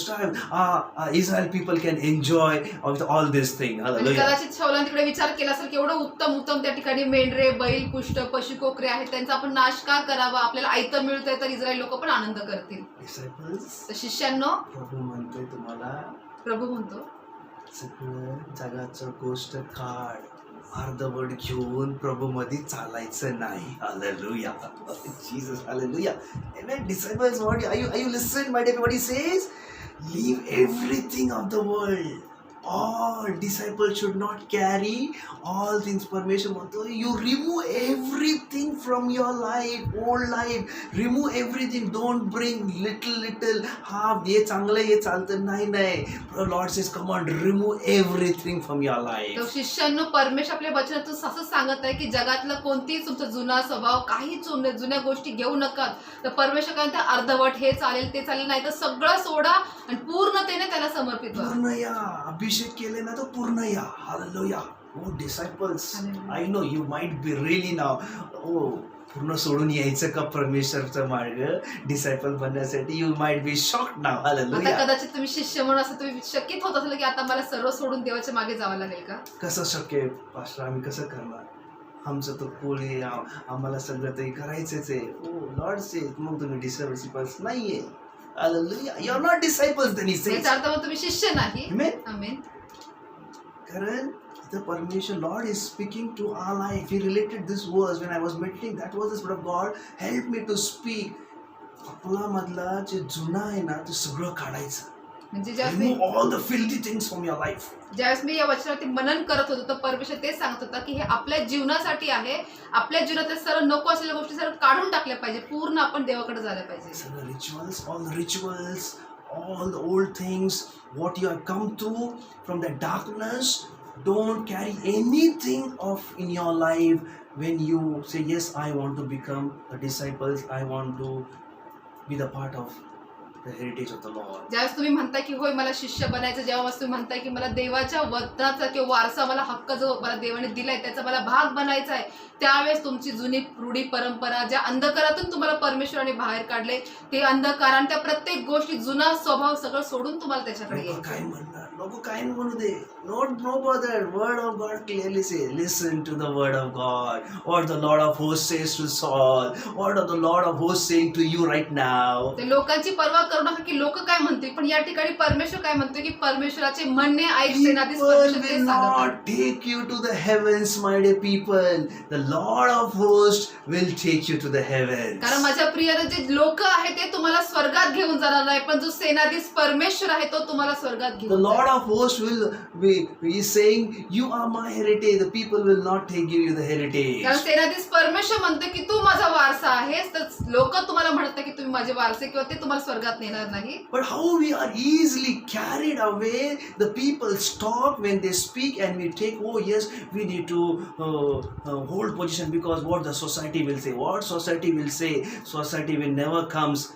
Speaker 3: strive, Israel people can enjoy of all this thing.
Speaker 1: म्हणजे कदाचित शौलाने तिकडे विचार केला असेल की एवढं उत्तम उत्तम त्या ठिकाणी मेंढरे, बैल, पुष्ट, पशु, कोकरे आहेत, त्यांचा आपण नाश का करावा, आपल्याला आयतं मिळतंय तर इस्रायल लोक पण आनंद करतील.
Speaker 3: Disciples,
Speaker 1: तर शिष्यांनो,
Speaker 3: प्रभू म्हणतोय तुम्हाला,
Speaker 1: प्रभू म्हणतो
Speaker 3: सगळं जगाचं गोष्ट काढ, अर्धवट घेऊन प्रभू मध्ये चालायचं नाही. Hallelujah. Jesus, hallelujah. Amen. Disciples, are you listening, my dear? What he says? Leave everything of the world. All disciples should not carry all things. Permission म्हणतो, you remove everything from your life, old life. Remove everything. Don't bring little. हे चांगलं हे चालतं नाही. Lord says, come on, remove everything from your life.
Speaker 1: तर शिष्यांनो, परमेश्वर आपल्या वचनातून असं सांगत आहे की जगातलं कोणतीही तुमचा जुना स्वभाव, काही जुन्या गोष्टी घेऊ नका. तर परमेश्वर काय म्हणतात, अर्धवट हे चालेल ते चालेल नाही, तर सगळं सोडा आणि पूर्णतेने त्याला समर्पित व्हा.
Speaker 3: पूर्ण या, अभिषेक केले ना तर पूर्ण या. Hallelujah. Oh disciples, I know you might be really now, पूर्ण सोडून यायचं का परमेश्वरचा मार्ग डिसायपल बनण्यासाठी? You might be shocked now. Hallelujah.
Speaker 1: आता कदाचित तुम्ही शिष्य म्हणून असं तुम्ही शक्यत होत असेल की आता मला सर्व सोडून देवाच्या मागे जावं लागेल का?
Speaker 3: कसं शक्य आहे पास्टर? आम्ही कसं करणार? आमचं तर कोळी, आम्हाला सगळं ते करायचंच आहे. लॉर्ड से मग तुम्ही डिसायपल्स नाहीये. Hallelujah. You are not disciples. Then he says,
Speaker 1: याचा अर्थ मग तुम्ही शिष्य नाही.
Speaker 3: आमेन.
Speaker 1: आमेन.
Speaker 3: कारण the permission, Lord is speaking to our life. He related this verse when I was meditating. That was the Spirit of God. Help me to speak. आपला मधला जे जुना आहे ना ते सगळं काढायचं.
Speaker 1: म्हणजे
Speaker 3: Remove all the filthy things from your life.
Speaker 1: ज्यावेळेस मी या वचनावरती मनन करत होतो तर परमेश्वर तेच सांगत होता की हे आपल्या जीवनासाठी आहे. आपल्या जीवनात सर्व नको असलेल्या गोष्टी सर्व काढून टाकल्या पाहिजे. पूर्ण आपण देवाकडे झालं पाहिजे.
Speaker 3: सगळं rituals, all the rituals, all the old things, what you have come to from the darkness. Don't carry anything of in your life when you say, yes, I want to become a disciple. I want to be the part of the heritage of the Lord.
Speaker 1: ज्यावेळेस तुम्ही म्हणताय की होय मला शिष्य बनायचं, जेव्हा तुम्ही म्हणताय की मला देवाच्या वचनाचा किंवा वारसा, मला हक्क जो मला देवाने दिलाय त्याचा मला भाग बनायचा आहे, त्यावेळेस तुमची जुनी रूढी परंपरा, ज्या अंधकारातून तुम्हाला परमेश्वराने बाहेर काढले, ते अंधकार आणि त्या प्रत्येक गोष्टी, जुना स्वभाव सगळं सोडून तुम्हाला त्याच्याकडे
Speaker 3: लोक
Speaker 1: यायचं.
Speaker 3: काय म्हणणार? लोक काय म्हणू दे. No bother. Word of God clearly say, listen to the word of God. What the Lord of hosts says to Saul. What the Lord of hosts saying to you right now.
Speaker 1: ते लोकांची पर्वा करू नका की लोक काय म्हणतील, पण या ठिकाणी परमेश्वर काय म्हणतोय की परमेश्वराचे म्हणणे ऐक. सेनाधीश
Speaker 3: People
Speaker 1: परमेश्वर
Speaker 3: will
Speaker 1: तेच सांगत आहे.
Speaker 3: not take you to the heavens, my dear people. The Lord of hosts will take you to the heavens.
Speaker 1: कारण माझ्या प्रियाने जे लोक आहेत ते तुम्हाला स्वर्गात घेऊन जाणार नाही, पण जो सेनाधीश परमेश्वर आहे तो तुम्हाला स्वर्गात
Speaker 3: The
Speaker 1: घेऊन
Speaker 3: Lord
Speaker 1: जाईल.
Speaker 3: of hosts will be saying, you are my heritage. The people will not take you the heritage.
Speaker 1: कारण सेनाधीश परमेश्वर म्हणते की तू माझा वारसा आहेस, तर लोक तुम्हाला म्हणत नाही की तुम्ही माझे वारसे किंवा ते तुम्हाला स्वर्गात नेणार नाही.
Speaker 3: But how we are easily carried away. The people stop when they speak and we take, oh yes, we need to hold position because what the society will say. What society will say? Society will never comes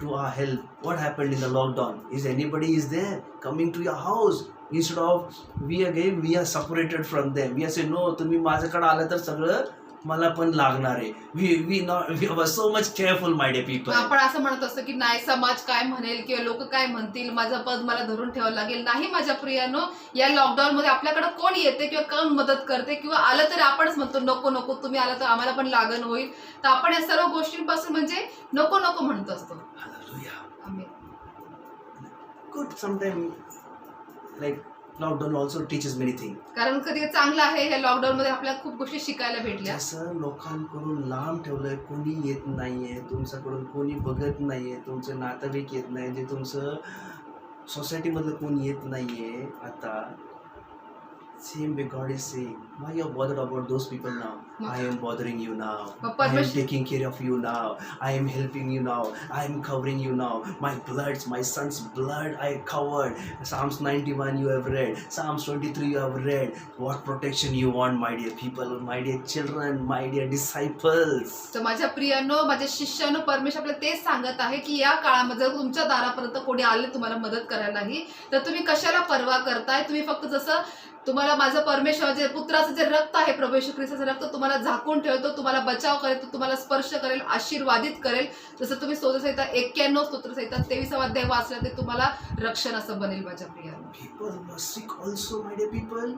Speaker 3: to our help. What happened in the lockdown? Is anybody is there coming to your house? Instead of we are separated from them. We are saying no, तुम्ही माझ्याकडे आलं तर सगळं मला पण लागणार आहे. We are so much careful my dear people.
Speaker 1: आपण असं म्हणत असतो की नाही समाज काय म्हणेल किंवा लोक काय म्हणतील, माझं पद मला धरून ठेवावं लागेल. नाही माझ्या प्रियानो, या लॉकडाऊन मध्ये आपल्याकडे कोण येते किंवा कोण मदत करते, किंवा आलं तरी आपणच म्हणतो नको नको, तुम्ही आला तर आम्हाला पण लागण होईल. तर आपण या सर्व गोष्टींपासून म्हणजे नको नको म्हणत असतो.
Speaker 3: Hallelujah.
Speaker 1: आमेन.
Speaker 3: Good. Sometimes, like lockdown also teaches many things.
Speaker 1: कारण कधी चांगलं आहे, या लॉकडाऊन मध्ये आपल्याला खूप गोष्टी शिकायला भेटल्या.
Speaker 3: जसं लोकांकडून लांब ठेवलंय, कोणी येत नाहीये तुमच्याकडून, कोणी बघत नाहीये, तुमचे नातेवाईक येत नाही, जे तुमचं सोसायटी मधलं कोणी येत नाहीये. आता same way God is saying, why you are bothered about those people now? I am bothering you now. I am taking care of you now. I am helping you now. I am covering you now. My son's blood I covered. Psalms 91 you have read. Psalms 23 you have read. What protection you want, my dear people, my dear children, my dear disciples.
Speaker 1: तर माझ्या प्रियांनो, माझ्या शिष्यानो, परमेश्वर आपल्याला तेच सांगत आहे की या काळामध्ये जर तुमच्या दारापर्यंत कोणी आले तुम्हाला मदत करायलाही, तर तुम्ही कशाला पर्वा करताय. तुम्ही फक्त जसं तुम्हाला माझं परमेश्वर जे पुत्राचं जे रक्त आहे, प्रभू येशू ख्रिस्ताचं रक्त तुम्हाला झाकून ठेवतो, तुम्हाला बचाव करेल, तो तुम्हाला स्पर्श करेल, आशीर्वादित करेल. जसं तुम्ही स्तोत्रसंहिता 91 स्तोत्रसंहिता 23 अध्याय वाचला, ते तुम्हाला रक्षण असं बनेल माझ्या प्रियांनो.
Speaker 3: People who are sick also, my dear people,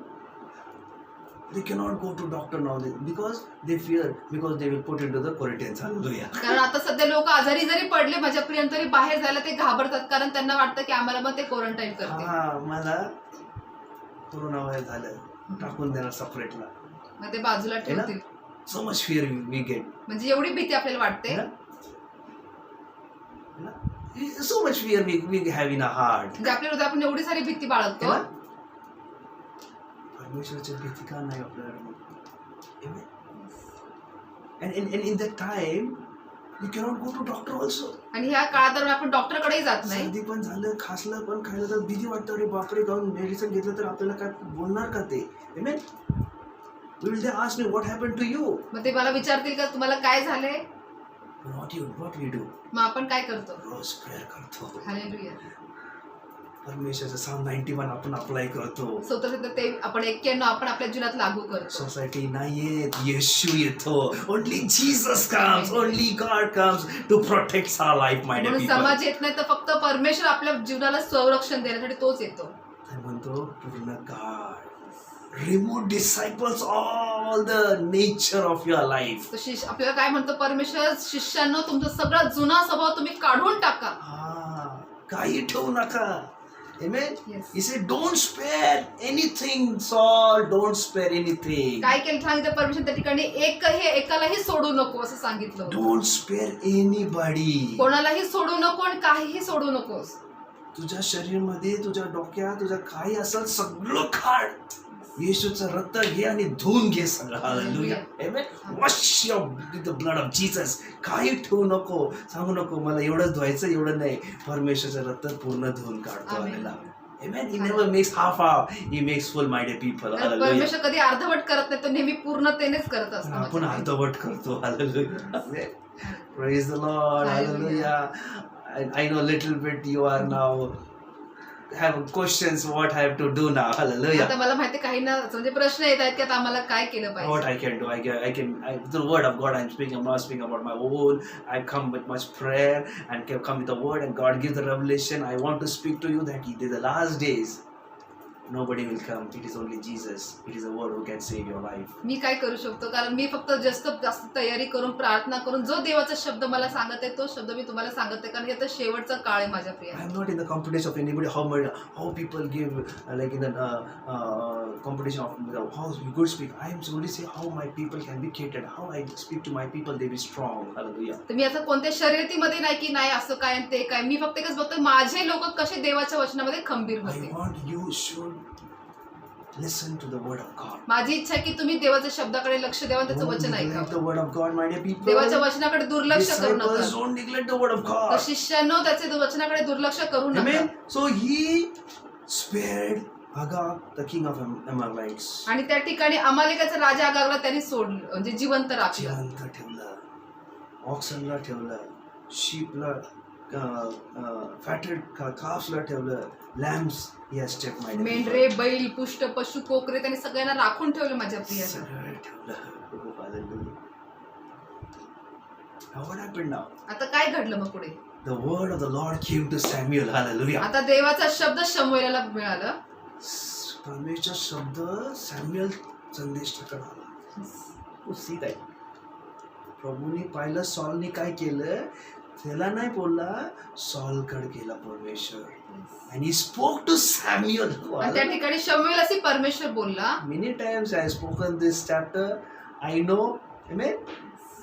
Speaker 3: they cannot go to doctor now because they fear, because they will put into the quarantine. Hallelujah.
Speaker 1: कारण आता सध्या लोक आजारी जरी पडले माझ्या प्रियांनो, तरी बाहेर जायला ते घाबरतात, कारण त्यांना वाटतं की आम्हाला मग ते क्वारंटाईन करते.
Speaker 3: हा, मला कोरोना व्हायरस झालं, टाकून देणार सेपरेटला,
Speaker 1: मग ते बाजूला ठेवतील.
Speaker 3: So much fear we get.
Speaker 1: म्हणजे एवढी भीती आपल्याला वाटते,
Speaker 3: so much fear we have in a heart.
Speaker 1: म्हणजे आपल्या हृदयात आपण एवढी सारी भीती बाळगतो.
Speaker 3: परमेश्वराची भीती का नाही आपल्याला? And in that time we cannot go to doctor also.
Speaker 1: आणि ह्या काळात आपण डॉक्टरकडेही जात नाही.
Speaker 3: सर्दी पण झालं, खासलं पण, खायला तर भीती वाटतं, अरे बापरे, जाऊन मेडिसिन घेतलं तर आपल्याला काय बोलणार का ते? Amen. Will they ask me what happened to you?
Speaker 1: मग ते मला विचारतील का तुम्हाला काय झाले.
Speaker 3: What we do?
Speaker 1: मग आपण काय करतो?
Speaker 3: रोज प्रेयर करतो.
Speaker 1: हालेलुया.
Speaker 3: परमेश्वराचं Psalm 91 आपण अप्लाय करतो.
Speaker 1: स्वतः ते आपण 91 आपण आपल्या जीवनात लागू करतो.
Speaker 3: सोसायटी नाही येत, येशू येतो. Only Jesus comes, only God comes to protect our life, my dear
Speaker 1: म्हणून
Speaker 3: पीपल.
Speaker 1: समाज येत नाही, तर फक्त परमेश्वर आपल्या जीवनाला संरक्षण देण्यासाठी तोच येतो.
Speaker 3: म्हणतो पूर्ण काळ remove disciples all the nature of your life.
Speaker 1: आपल्याला काय म्हणतो परमेश्वर, शिष्यांनो तुमचा सगळा जुना स्वभाव तुम्ही काढून टाका.
Speaker 3: काही ठेवू नका. Amen.
Speaker 1: Yes.
Speaker 3: He said, don't spare anything, Saul. Don't spare anything.
Speaker 1: काय केलं सांगितलं परमेश्वर त्या ठिकाणी, एकालाही सोडू नको असं सांगितलं.
Speaker 3: Don't spare anybody.
Speaker 1: कोणालाही सोडू नको आणि काहीही सोडू नकोस.
Speaker 3: तुझ्या शरीरामध्ये, तुझ्या डोक्यात, तुझ्या काही असं सगळं काढ. येशूचं रक्त घे आणि धुवून घे सगळं. Hallelujah. Amen. Wash with the blood of Jesus. काही ठेवू नको, सांगू नको मला एवढंच धुवायचं, एवढं नाही. परमेश्वराचं रक्त पूर्ण धुवून काढतो आपल्याला. Amen. He never makes half. He makes full, my dear people. Hallelujah.
Speaker 1: परमेश्वर कधी अर्धवट करत नाही, तो नेहमी पूर्णतेनेच करत असतो.
Speaker 3: आपण अर्धवट करतो. Hallelujah. Praise the Lord. Hallelujah. I know a little bit you are now have questions what I have to do now. Hallelujah.
Speaker 1: आता मला माहिती काही ना म्हणजे प्रश्न येत आहेत की आता आम्हाला काय केलं पाहिजे.
Speaker 3: What I can do, the word of God I'm speaking. I'm not speaking about my own. I come with much prayer and come with the word, and God gives the revelation. I want to speak to you that it is the last days. Nobody will come. It is only Jesus. It is the word who can save your life.
Speaker 1: मी काय करू शकतो, कारण मी फक्त जास्त तयारी करून प्रार्थना करून जो देवाचा शब्द मला सांगत आहे तो शब्द मी तुम्हाला सांगत आहे, कारण हे तर शेवटचा काळ आहे माझ्या Priya.
Speaker 3: I am not in the competition of anybody how people give like in the competition of how good speak. I am only say how my people can be catered. How I speak to my people, they be strong. Hallelujah.
Speaker 1: तर मी आता कोणत्या शर्यतीमध्ये नाही की नाही असं काय आणि ते काय, मी फक्त एकच बघतो माझे लोक कसे देवाच्या वचनामध्ये खंबीर
Speaker 3: I
Speaker 1: होते.
Speaker 3: want you should listen to the word of God.
Speaker 1: माझी इच्छा आहे की तुम्ही देवाच्या शब्दाकडे लक्ष द्यावं, त्याचं
Speaker 3: Don't
Speaker 1: वचन
Speaker 3: neglect
Speaker 1: ऐकावं.
Speaker 3: the word of God, my dear people.
Speaker 1: देवाच्या वचनाकडे दुर्लक्ष करू नका.
Speaker 3: Disciples, don't neglect the word of
Speaker 1: तर
Speaker 3: God.
Speaker 1: शिष्यांनो त्याचे वचनाकडे दुर्लक्ष करू नका.
Speaker 3: Amen. So he spared Agag, the king of Amalekites.
Speaker 1: आणि त्या ठिकाणी अमालेकाचा राजा आगागला त्यांनी सोडलं, म्हणजे जिवंत राखलं.
Speaker 3: जिवंत ठेवलं, ऑक्सनला ठेवलं, शीपला fatted calves ला ठेवलं, lambs he has kept my
Speaker 1: मेंढरे, बैल, पुष्ट पशु, कोकरे त्यांनी सगळ्यांना राखून ठेवलं माझ्या प्रियानं.
Speaker 3: सगळं ठेवलं. Oh, hallelujah. Now what happened now?
Speaker 1: आता काय घडलं मग पुढे?
Speaker 3: The word of the Lord came to Samuel. Hallelujah.
Speaker 1: आता देवाचा शब्द शमूएलाला मिळालं.
Speaker 3: परमेश्वरचा शब्द सॅम्युएल संदेष्टाकडे आला. Oh, see that? प्रभूने पाहिलं सॉलने काय केलं, त्याला नाही बोलला, सॉलकडे गेला परमेश्वर. And he spoke to Samuel.
Speaker 1: आणि त्या ठिकाणी शमूएल अशी परमेश्वर बोलला.
Speaker 3: Many times I have spoken this chapter. I know, amen.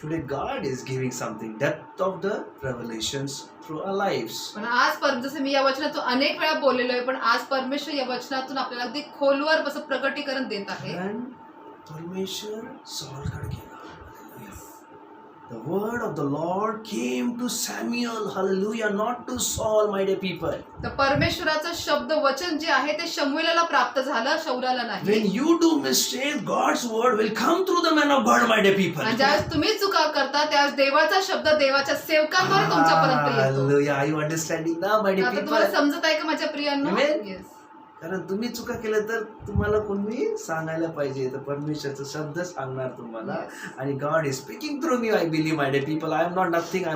Speaker 3: Today God is giving something, depth of the revelations through our lives.
Speaker 1: पण आज जसं मी या वचनातून अनेक वेळा बोललेलो आहे, पण आज परमेश्वर या वचनातून आपल्याला अगदी खोलवर असं प्रकटीकरण देत आहे.
Speaker 3: And परमेश्वर सॉलकडे गेला. The word of the Lord came to Samuel, hallelujah, not to Saul, my dear people.
Speaker 1: तर परमेश्वराचं शब्द वचन जे आहे ते शमूएलाला प्राप्त झालं, शौलाला नाही.
Speaker 3: When you do mistake, God's word will come through the man of God, my dear people.
Speaker 1: आणि ज्यावेळेस तुम्ही चुका करता त्यावेळेस देवाचा शब्द देवाच्या सेवकांद्वारे तुमच्यापर्यंत येतो.
Speaker 3: Hallelujah, are you understanding now, my dear
Speaker 1: आता
Speaker 3: people?
Speaker 1: तुम्हाला समजत आहे का माझ्या प्रियांनो?
Speaker 3: Amen.
Speaker 1: Yes.
Speaker 3: कारण तुम्ही चुका केल्या तर तुम्हाला कोणी सांगायला पाहिजे, तर परमेश्वरचा शब्द सांगणार तुम्हाला. आणि God is speaking through me. I believe, my day people, I am not nothing. I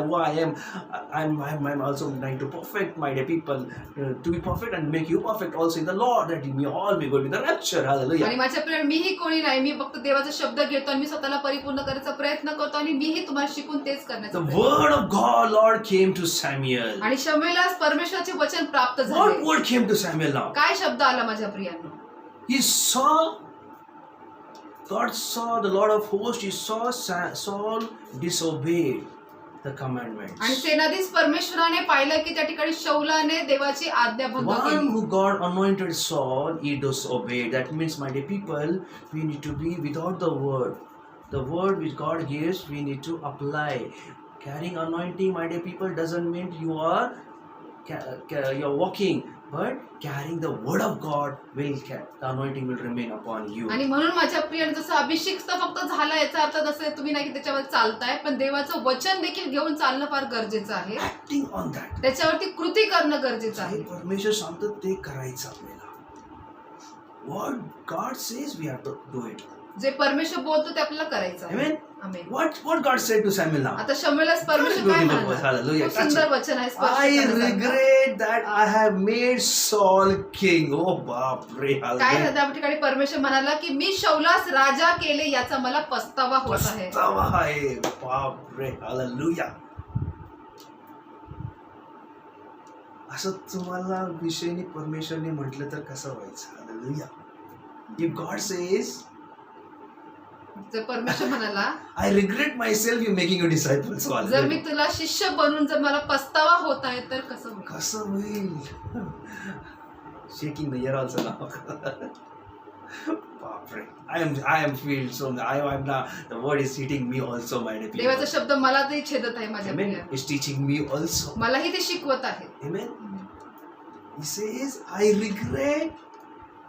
Speaker 3: am also trying to perfect, my dear people, to be perfect and make you perfect also in the Lord, that we all may go to the rapture. Hallelujah.
Speaker 1: आणि माझ्या प्रिय मीही कोणी नाही, मी फक्त देवाचा शब्द घेतो आणि मी स्वतःला परिपूर्ण करायचा प्रयत्न करतो आणि मीही तुम्हाला शिकून तेच करण्याचा
Speaker 3: The
Speaker 1: प्रयत्न
Speaker 3: word of God, Lord, came to Samuel.
Speaker 1: आणि शमूएला परमेश्वराचे वचन प्राप्त
Speaker 3: What
Speaker 1: झाले.
Speaker 3: word came to Samuel now?
Speaker 1: काय शब्द आला माझ्या प्रियांनो?
Speaker 3: He saw, God saw, the Lord of hosts, he saw Saul disobeyed the commandments.
Speaker 1: आणि सेनाधीश परमेश्वराने पाहिलं की त्या ठिकाणी शौलाने देवाची आज्ञा भंग
Speaker 3: One
Speaker 1: केली.
Speaker 3: who God anointed Saul, he disobeyed. That means, my dear people, we need to be without the word. The word which God gives, we need to apply. Carrying anointing, my dear people, doesn't mean you are you're walking, but carrying the word of God will the anointing will remain upon you.
Speaker 1: आणि म्हणून माझ्या प्रियांनो, जसं अभिषेक फक्त झाला याचा अर्थ नसेल तुम्ही नाही की त्याच्यावर चालताय, पण देवाचं वचन देखील घेऊन चालणं फार गरजेचं आहे.
Speaker 3: Acting on that.
Speaker 1: त्याच्यावरती कृती करणं गरजेचं
Speaker 3: हे
Speaker 1: आहे.
Speaker 3: परमेश्वर सांगतो ते करायचं आपल्याला. What God says, we have to do it.
Speaker 1: जे परमेश्वर बोलतो ते आपल्याला करायचं आहे.
Speaker 3: Amen.
Speaker 1: Amen.
Speaker 3: What God said to Samuel now?
Speaker 1: आता शमूएला परमेश्वर काय म्हणाला?
Speaker 3: Hallelujah.
Speaker 1: खूप सुंदर वचन आहे. स्पष्ट
Speaker 3: I
Speaker 1: करण्यासारखं.
Speaker 3: regret that I have made Saul king. Oh, बापरे.
Speaker 1: काय
Speaker 3: Hallelujah.
Speaker 1: त्या ठिकाणी परमेश्वर म्हणाला की मी शौलास राजा केले याचा मला पस्तावा होत आहे.
Speaker 3: पस्तावा आहे. बापरे. Hallelujah. असं तुम्हाला विषयनी परमेश्वरने म्हटलं तर कसं व्हायचं? Hallelujah. If God says,
Speaker 1: जर परमेश्वर म्हणाला
Speaker 3: I regret myself you making you disciples.
Speaker 1: जर मी तुला शिष्य बनून जर मला पस्तावा होत आहे तर कसं होईल?
Speaker 3: कसं होईल? Shaking the ear also now. बापरे. I am feel so. I am now. The word is hitting me also, my dear people.
Speaker 1: देवाचा शब्द मला ते छेदत आहे माझ्या
Speaker 3: Amen.
Speaker 1: Priya.
Speaker 3: It's teaching me also.
Speaker 1: मलाही ते शिकवत आहे.
Speaker 3: Amen. He says, I regret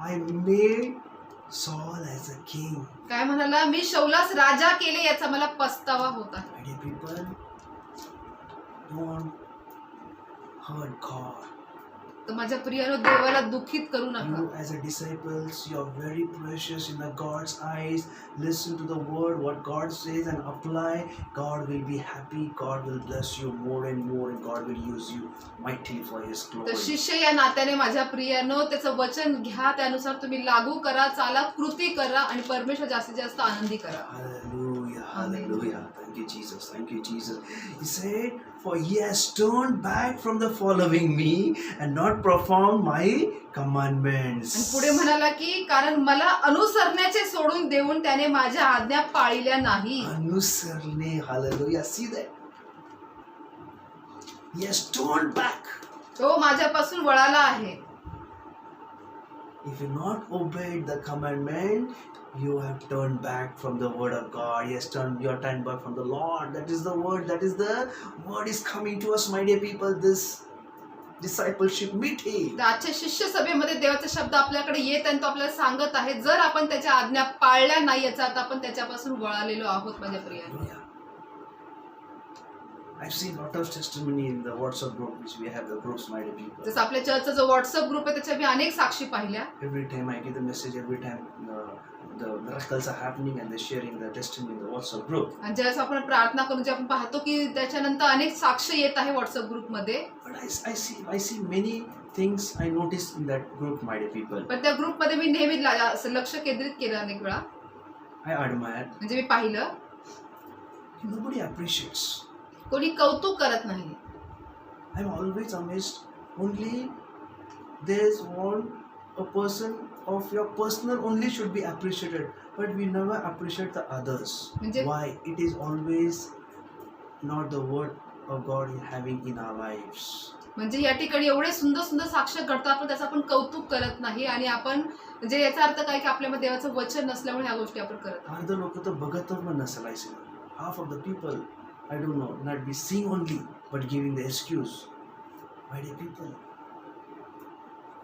Speaker 3: I made Saul as a king.
Speaker 1: काय म्हणाला? मी शौलास राजा केले याचा मला पस्तावा होत आहे.
Speaker 3: My dear people, don't hurt God.
Speaker 1: तर माझ्या प्रियानो, देवाला दुखित करू नका.
Speaker 3: You as a disciples, you are very precious in the God's eyes. Listen to the word, what God says, and apply. God will be happy. God will bless you more and more, and God will use you mightily for His
Speaker 1: तर
Speaker 3: glory.
Speaker 1: शिष्य या नात्याने माझ्या प्रियानो त्याचं वचन घ्या, त्यानुसार तुम्ही लागू करा, चाला, कृती करा आणि परमेश्वर जास्तीत जास्त आनंदी करा.
Speaker 3: Hallelujah,
Speaker 1: Amen.
Speaker 3: hallelujah. Thank you, Jesus. Thank you, Jesus. He said, for he has turned back from the following me and not performed my commandments.
Speaker 1: आणि पुढे म्हणाला की कारण मला अनुसरण्याचे सोडून देऊन त्याने माझ्या आज्ञा पाळल्या नाही.
Speaker 3: अनुसरणे. Hallelujah. See that? He has turned back.
Speaker 1: तो माझ्यापासून वळाला आहे.
Speaker 3: If you not obeyed the commandment, you have turned back from the word of God. He has turned back from the Lord. That is the word. That is the word is coming to us, my dear people. This discipleship meeting.
Speaker 1: तर आजच्या शिष्य सभेमध्ये देवाचा शब्द आपल्याकडे येत आणि तो आपल्याला सांगत आहे, जर आपण त्याच्या आज्ञा पाळल्या नाही याचा अर्थ आपण त्याच्यापासून वळालेलो आहोत माझ्या प्रियांनो.
Speaker 3: I've seen lot of testimony in the WhatsApp group which we have, the groups, my dear people.
Speaker 1: जसं आपल्या चर्चचा जो व्हॉट्सअप ग्रुप आहे त्याच्या मी अनेक साक्षी पाहिल्या.
Speaker 3: Every time I get the message, every time the miracles are happening and they're sharing the testimony in the WhatsApp group.
Speaker 1: आणि ज्यावेळेस आपण प्रार्थना करून जे आपण पाहतो की त्याच्यानंतर अनेक साक्ष येत आहे व्हॉट्सअप ग्रुपमध्ये.
Speaker 3: But I see many things I notice in that group, my dear people.
Speaker 1: पण त्या ग्रुपमध्ये मी नेहमी असं लक्ष केंद्रित केलं अनेक वेळा.
Speaker 3: I admire.
Speaker 1: म्हणजे मी पाहिलं
Speaker 3: Nobody appreciates.
Speaker 1: कोणी कौतुक करत नाही.
Speaker 3: I'm always amazed. Only there's one a person of your personal only should be appreciated, but we never appreciate the others. Why? It is always not the word of God is having in our lives.
Speaker 1: म्हणजे या ठिकाणी एवढे सुंदर सुंदर साक्ष घडतात पण त्याचं आपण कौतुक करत नाही आणि आपण म्हणजे याचा अर्थ काय की आपल्यामध्ये देवाचं वचन नसल्यामुळे ह्या गोष्टी आपण करत नाही.
Speaker 3: अर्ध लोक तर बघतच पण नसेल. I say half of the people I don't know not be seeing only but giving the excuse. My dear people,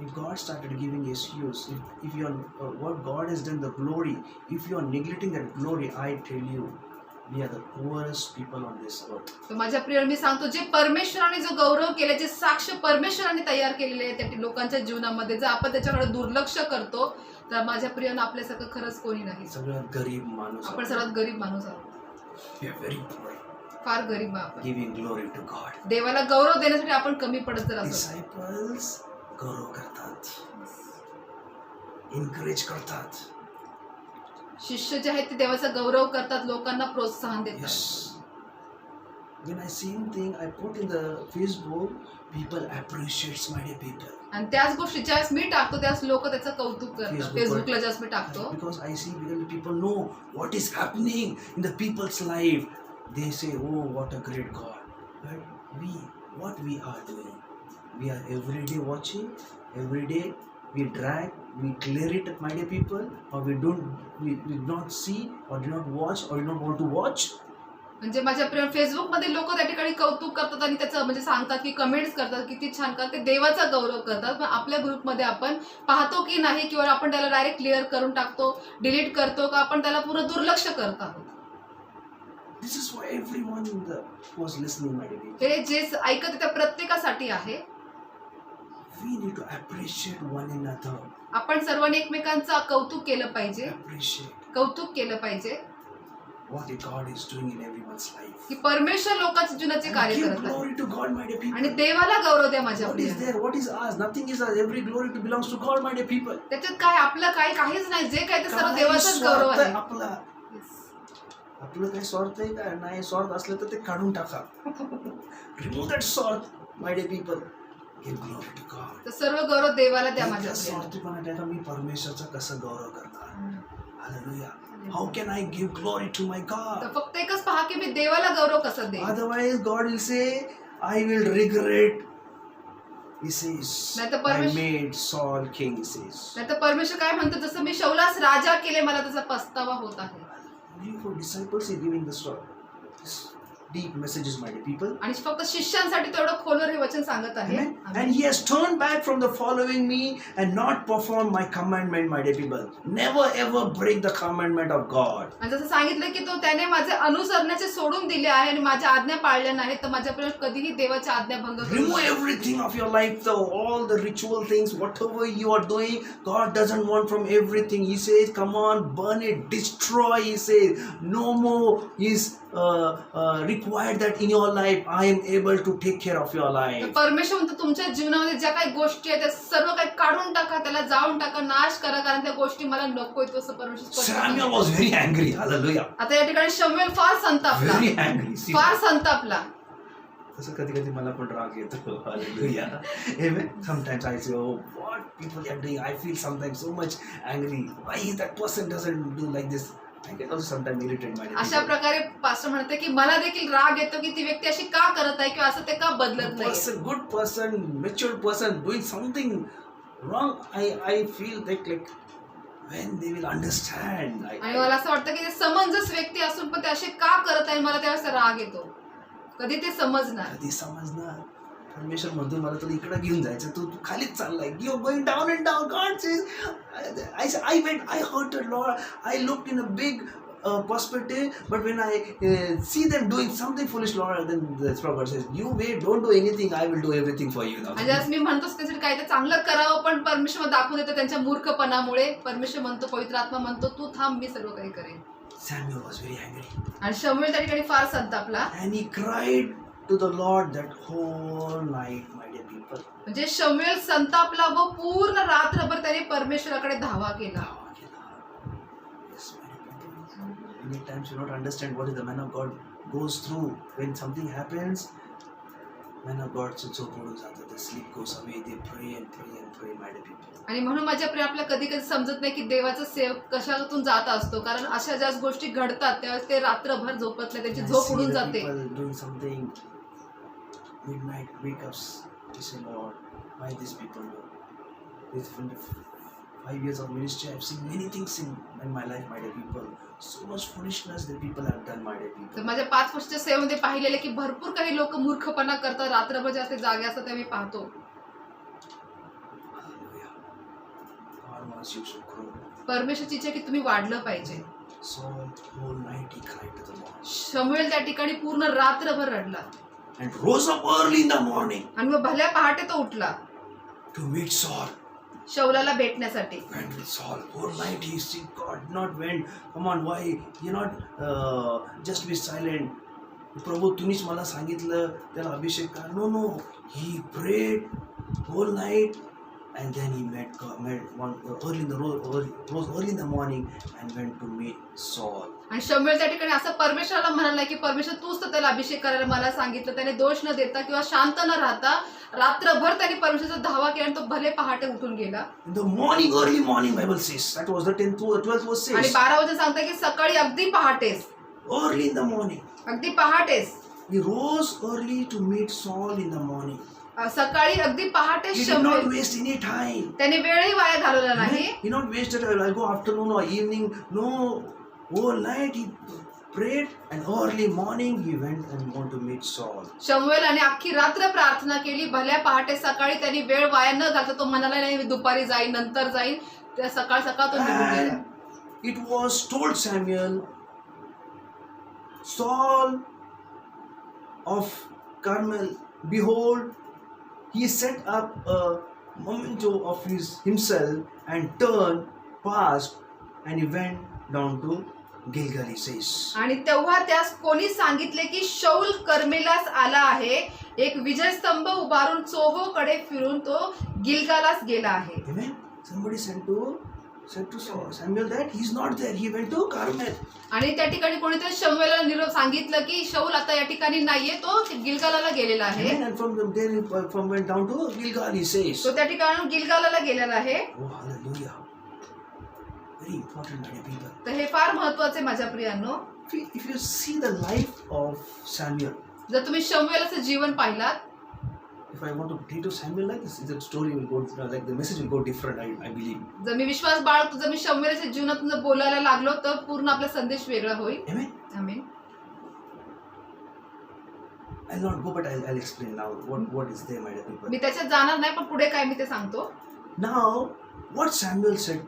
Speaker 3: if God started giving excuse, if you are what God has done, the glory, if you are neglecting that glory, I tell you, we are the poorest people on this earth.
Speaker 1: तर माझ्या प्रिय मी सांगतो जे परमेश्वराने जो गौरव केले, जे साक्ष परमेश्वराने तयार केलेले आहेत त्या लोकांच्या जीवनामध्ये जर आपण त्याच्याकडे दुर्लक्ष करतो तर माझ्या प्रियानं आपल्यासारखं खरंच कोणी नाही.
Speaker 3: सगळ्यात गरीब माणूस
Speaker 1: आपण सर्वात गरीब माणूस आहोत.
Speaker 3: We are very poor.
Speaker 1: फार गरीब आपण.
Speaker 3: Giving glory to God.
Speaker 1: देवाला गौरव देण्यासाठी आपण कमी पडत जर असतो.
Speaker 3: Disciples गौरव करतात, encourage करतात.
Speaker 1: शिष्य जे आहेत ते देवाचा गौरव करतात, लोकांना प्रोत्साहन देतात.
Speaker 3: Yes. When I same thing I put in the Facebook, people appreciates my dear people.
Speaker 1: आणि त्याच गोष्टी ज्यावेळेस मी टाकतो त्यावेळेस लोक त्याचं कौतुक करतात. फेसबुकला ज्यावेळेस मी टाकतो
Speaker 3: Because I see people know what is happening in the people's life. They say, oh, what a great God. But what we are doing? We are every day watching, every day we drag, we clear it, my dear people, or we do not see, or do not watch, or do not want to watch.
Speaker 1: म्हणजे माझ्या फेसबुकमध्ये लोक त्या ठिकाणी कौतुक करतात आणि त्याचं म्हणजे सांगतात की कमेंट्स करतात किती छान करतात, ते देवाचा गौरव करतात. पण आपल्या ग्रुपमध्ये आपण पाहतो की नाही किंवा आपण त्याला डायरेक्ट क्लिअर करून टाकतो, डिलीट करतो का आपण त्याला पूर्ण दुर्लक्ष करत आहोत.
Speaker 3: This is for everyone who was listening, my dear people.
Speaker 1: हे जे ऐकत त्या प्रत्येकासाठी आहे.
Speaker 3: We need to appreciate one another.
Speaker 1: आपण सर्वांनी एकमेकांचं कौतुक केलं पाहिजे,
Speaker 3: Appreciate
Speaker 1: कौतुक केलं पाहिजे
Speaker 3: what God is doing in everyone's life.
Speaker 1: की परमेश्वर लोकांच्या जीवनाचे कार्य
Speaker 3: Give
Speaker 1: करत आहे.
Speaker 3: glory to God, my dear people.
Speaker 1: आणि देवाला गौरव द्या माझ्या
Speaker 3: What is there? What is ours? Nothing is ours. Every glory belongs to God, my dear people.
Speaker 1: त्याच्यात काय आपलं काय काहीच नाही, जे काय ते सर्व देवाचाच गौरव आहे.
Speaker 3: आपलं काही स्वार्थ आहे का नाही? स्वार्थ असलं तर ते काढून टाका. Remove that स्वार्थ, my dear people. Give glory to God.
Speaker 1: तर सर्व गौरव देवाला द्या माझ्या
Speaker 3: स्वार्थीपणा टाका. मी परमेश्वरचा कसं गौरव करणार? Hallelujah. How can I give glory to my God?
Speaker 1: तर फक्त एकच पहा की मी देवाला गौरव कसं देईन.
Speaker 3: Otherwise God will say, I will regret. He says, I made Saul king, he says.
Speaker 1: नाही तर परमेश्वर काय म्हणतो, जसं मी शौलास राजा केले मला त्याचा पस्तावा होत आहे.
Speaker 3: Only for disciples he giving the story. Deep messages, my dear people.
Speaker 1: आणि फक्त शिष्यांसाठी तेवढं खोलवर हे वचन सांगत आहे.
Speaker 3: And he has turned back from the following me and not performed my commandment, my dear people. Never ever break the commandment of God.
Speaker 1: आणि जसं सांगितलं की तो त्याने माझे अनुसरण्याचे सोडून दिले आहे आणि माझ्या आज्ञा पाळल्या नाहीत, तर माझ्यापर्यंत कधीही देवाच्या आज्ञा भंग करू
Speaker 3: Remove
Speaker 1: नये.
Speaker 3: everything of your life, though, all the ritual things, whatever you are doing, God doesn't want from everything. He says, come on, burn it, destroy. He says, no more is required that in your life. I am able to take care of your life.
Speaker 1: परमेश्वर म्हणतो तुमच्या जीवनामध्ये ज्या काही गोष्टी आहेत त्या सर्व काही काढून टाका, त्याला जाळून टाका, नाश करा, कारण त्या गोष्टी मला नको आहेत असं परमेश्वर.
Speaker 3: Samuel was very angry. Hallelujah.
Speaker 1: आता या ठिकाणी शमूएल फार संतापला,
Speaker 3: Very angry. See,
Speaker 1: फार संतापला.
Speaker 3: तसं कधी कधी मला पण राग येतो. Hallelujah. Amen. Sometimes I say, oh, what people are doing. I feel sometimes so much angry. Why that person doesn't do like this? I get also sometimes irritated by it.
Speaker 1: अशा प्रकारे पास्टर म्हणते की मला देखील राग येतो की ती व्यक्ती अशी का करत आहे किंवा असं ते का बदलत नाही.
Speaker 3: Good person, mature person doing something wrong. I feel like when they will understand.
Speaker 1: आणि मला असं वाटतं की ते समंजस व्यक्ती असून पण ते असे का करत आहे, मला त्यावेळेस राग येतो. कधी ते समजणार.
Speaker 3: कधी समजणार. परमेश्वर म्हणतो मला तुला इकडे घेऊन जायचं, तू खालीच चाललाय. You are going down and down. God says I went, I heard the Lord. I looked in a big perspective, but when I see them doing something foolish, Lord, then the Spirit of God says, "You wait, don't do anything. I will do everything for you now."
Speaker 1: आणि आज मी म्हणतो त्यासाठी काय ते चांगलं करावं, पण परमेश्वर दाखवून देतो त्यांच्या मूर्खपणामुळे. परमेश्वर म्हणतो, पवित्र आत्मा म्हणतो, तू थांब, मी सर्व काही करेन.
Speaker 3: Samuel was very angry,
Speaker 1: आणि शमूएल त्या ठिकाणी फार संतापला.
Speaker 3: and he cried to the Lord that whole night, my dear people.
Speaker 1: म्हणजे शमूएल संतापला व पूर्ण रात्रभर त्याने परमेश्वराकडे धावा केला.
Speaker 3: Yes, my dear people. Many times you don't understand what is the man of God goes through when something happens. Man of God झोप उडून जातं, the sleep goes away, they pray and pray and pray, my dear people.
Speaker 1: आणि म्हणून माझ्या प्रिय आपल्याला कधी कधी समजत नाही की देवाचा सेवक कशातून जात असतो, कारण अशा ज्या गोष्टी घडतात त्यावेळेस ते रात्रभर झोपत नाही, त्यांची
Speaker 3: And I
Speaker 1: झोप
Speaker 3: see
Speaker 1: उडून
Speaker 3: the
Speaker 1: जाते.
Speaker 3: people doing something, midnight wake-ups, they say, Lord, why these people do? With 5 years of ministry, I've seen many things in my life, my dear people. So much foolishness that people have done, my dear people.
Speaker 1: तर माझ्या 5 वर्षाच्या सेवेमध्ये पाहिलेले की भरपूर काही लोक मूर्खपणा करतात, रात्रभर जास्त जागे असतात ते मी पाहतो.
Speaker 3: Hallelujah. God wants you to grow.
Speaker 1: परमेश्वरची इच्छा आहे की तुम्ही वाढलं पाहिजे.
Speaker 3: Saul, whole night he cried to the Lord.
Speaker 1: शमूएल त्या ठिकाणी पूर्ण रात्रभर रडला
Speaker 3: And rose up early in the morning
Speaker 1: आणि मग भल्या पहाटे तो उठला
Speaker 3: to meet Saul.
Speaker 1: शौलाला भेटण्यासाठी.
Speaker 3: Went with Saul. Whole night he said, God not went. Come on, why? You not just be silent. प्रभू तुम्हीच मला सांगितलं त्याला अभिषेक कर. No. He prayed whole night and then he met one early in the rose early in the morning and went to meet Saul.
Speaker 1: आणि शमूएल त्या ठिकाणी असं परमेश्वराला म्हणाला की परमेश्वर तूच तर त्याला अभिषेक करायला मला सांगितलं. त्याने दोष न देता किंवा शांत न राहता रात्रभर त्याने परमेश्वराचा धावा केला आणि तो भले पहाटे उठून गेला.
Speaker 3: In the morning, early morning, Bible says. That was the 12th verse
Speaker 1: आणि
Speaker 3: says.
Speaker 1: 12 वाजता सांगता की सकाळी अगदी पहाटेस,
Speaker 3: Early in the morning.
Speaker 1: अगदी पहाटेस,
Speaker 3: He rose early to meet Saul in the morning.
Speaker 1: सकाळी अगदी पहाटेस
Speaker 3: He did not
Speaker 1: शमूएल
Speaker 3: waste any time.
Speaker 1: त्याने वेळही वाया घालवला नाही.
Speaker 3: He not wasted. I'll go afternoon or evening. No, whole night he prayed, and early morning he went and want to meet Saul.
Speaker 1: शमूएल आणि अख्खी रात्र प्रार्थना केली. भल्या पहाटे सकाळी त्यांनी वेळ वाया न घालता तो म्हणाला नाही मी दुपारी जाईन, नंतर जाईन. त्या सकाळ तो निघून गेला.
Speaker 3: And it was told Samuel, Saul of Carmel, behold, he set up a memento of himself and turned past, and he went down to Gilgal, he says.
Speaker 1: आणि तेव्हा त्यास कोणी सांगितले की शौल कर्मेलास आला आहे, एक विजयस्तंभ उभारून चोहोकडे फिरून तो गिलगालास गेला आहे.
Speaker 3: Amen. Somebody said to Samuel that he's not there. He went to Carmel.
Speaker 1: आणि त्या ठिकाणी कोणीतरी शमूएलला निरोप सांगितलं की शौल आता या ठिकाणी नाहीये, तो गिलगालाला गेलेला आहे.
Speaker 3: Amen. And from went down to Gilgal, he says.
Speaker 1: तो त्या ठिकाणी गिलगालाला गेलेला आहे.
Speaker 3: Oh, hallelujah. Very important, my dear people.
Speaker 1: तर हे फार महत्वाचे माझ्या प्रियांनो.
Speaker 3: If you see the life of Samuel,
Speaker 1: जर तुम्ही शमूएलचं जीवन पाहिलात,
Speaker 3: if I want to read to Samuel like this, the story will go like the message will go different. I believe.
Speaker 1: जर मी विश्वास बाळगतो, जर मी शमूएलच्या जीवनातून जर बोलायला लागलो तर पूर्ण आपला संदेश वेगळा होईल.
Speaker 3: Amen.
Speaker 1: Amen.
Speaker 3: I'll not go, but I'll explain now what is there, my dear people.
Speaker 1: मी त्याच्यात जाणार नाही, पण पुढे काय मी ते सांगतो.
Speaker 3: Now, what Samuel said.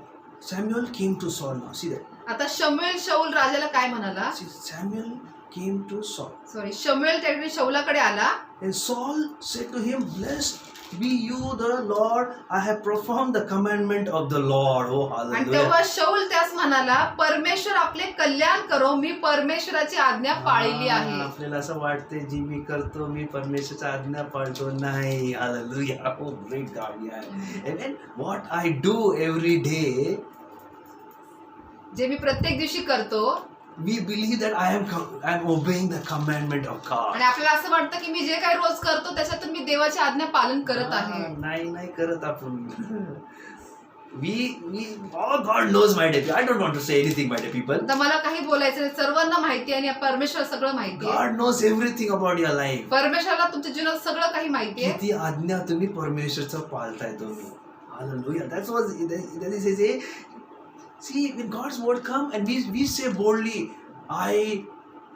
Speaker 3: Samuel came to Saul. Now, see that.
Speaker 1: आता शमूएल शौल राजाला काय म्हणाला?
Speaker 3: See, Samuel came to Saul.
Speaker 1: Sorry, शमूएल त्या ठिकाणी शौलाकडे आला.
Speaker 3: And Saul said to him, Blessed be you, the Lord. I have performed the commandment of the Lord. Oh,
Speaker 1: आणि
Speaker 3: hallelujah.
Speaker 1: तेव्हा शौल त्यास म्हणाला, परमेश्वर आपले कल्याण करो, मी परमेश्वराची आज्ञा पाळली आहे.
Speaker 3: आपल्याला असं वाटते जी मी करतो मी परमेश्वराची आज्ञा पाळतो नाही. Hallelujah. Oh, great God. Yeah. And then what I do every day,
Speaker 1: जे मी प्रत्येक दिवशी करतो,
Speaker 3: we believe that I am obeying the commandment of God.
Speaker 1: आणि आपल्याला असं वाटतं की मी जे काही रोज करतो त्याच्यातून मी देवाची आज्ञा पालन करत आहे.
Speaker 3: नाही करत आपण. God knows, my dear. I don't want to say anything, my dear people.
Speaker 1: तर मला काही बोलायचं नाही, सर्वांना माहिती आहे आणि परमेश्वर सगळं माहिती आहे.
Speaker 3: God knows everything about your life.
Speaker 1: परमेश्वराला तुमच्या जीवनात सगळं काही माहिती आहे.
Speaker 3: किती आज्ञा तुम्ही परमेश्वरचं पाळताय तुम्ही. Hallelujah. That is say. See, when God's word come and we say boldly, I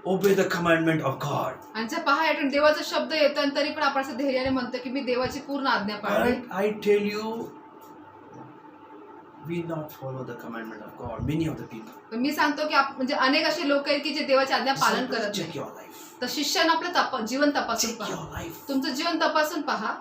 Speaker 3: obey the commandment of God.
Speaker 1: आणि जे पहा यातून देवाचा शब्द येतो आणि तरी पण आपण असं धैर्याने म्हणतो की मी देवाची पूर्ण आज्ञा पाळली.
Speaker 3: But I tell you, we not follow the commandment of God. Many of the people.
Speaker 1: पण मी सांगतो की म्हणजे अनेक असे लोक आहेत की जे देवाची आज्ञा पालन करत
Speaker 3: Check
Speaker 1: नाही.
Speaker 3: your life.
Speaker 1: तर शिष्यानं आपलं जीवन तपासून
Speaker 3: Check
Speaker 1: पहा.
Speaker 3: your life.
Speaker 1: तुमचं जीवन तपासून पहा.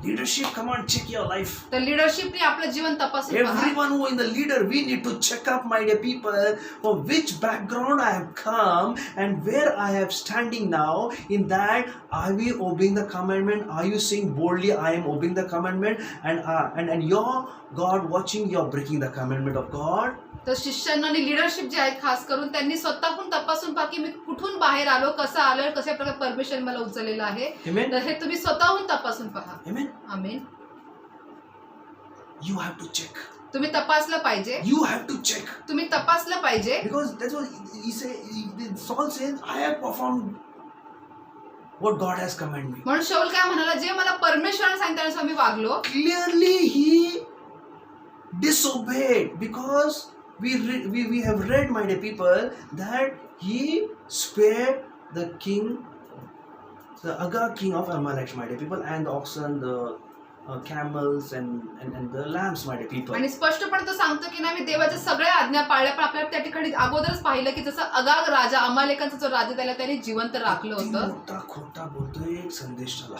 Speaker 3: Leadership, come on, check your life.
Speaker 1: तर लिडरशिपने आपलं जीवन तपासून पहा.
Speaker 3: Everyone who in the leader, we need to check up, my dear people, for which background I have come and where I am standing now. In that, are we obeying the commandment? Are you saying boldly, I am obeying the commandment? And your God watching, you are breaking the commandment of God.
Speaker 1: तर शिष्यांना आणि leadership जे आहे खास करून त्यांनी स्वतःहून तपासून पहा की मी कुठून बाहेर आलो, कसं आलोय, कशा प्रकारे परमेश्वर मला उचललेलं आहे.
Speaker 3: Amen.
Speaker 1: तर हे तुम्ही स्वतःहून तपासून पहा.
Speaker 3: Amen.
Speaker 1: Amen.
Speaker 3: You have to check.
Speaker 1: तुम्ही तपासलं पाहिजे.
Speaker 3: You have to check.
Speaker 1: तुम्ही तपासलं पाहिजे.
Speaker 3: Because that's what Saul says, I have performed what God has commanded me.
Speaker 1: म्हणून शौल काय म्हणाला, जे मला परमेश्वराने सांगितलं त्यानुसार मी वागलो.
Speaker 3: Clearly he disobeyed because we have read, my dear people, that he spared the king, the Agag king of Amalek, my dear people, and the oxen, the camels and the lambs, my dear people.
Speaker 1: आणि स्पष्टपणे तो सांगतो की नाही मी देवाच्या सगळ्या आज्ञा पाळल्या, पण आपल्याला त्या ठिकाणी अगोदरच पाहिलं की जसं अगाग राजा अमालेकांचा जो राजा त्याला त्याने जिवंत राखलं होतं.
Speaker 3: मोठा खोटा बोलतोय एक संदेश चला.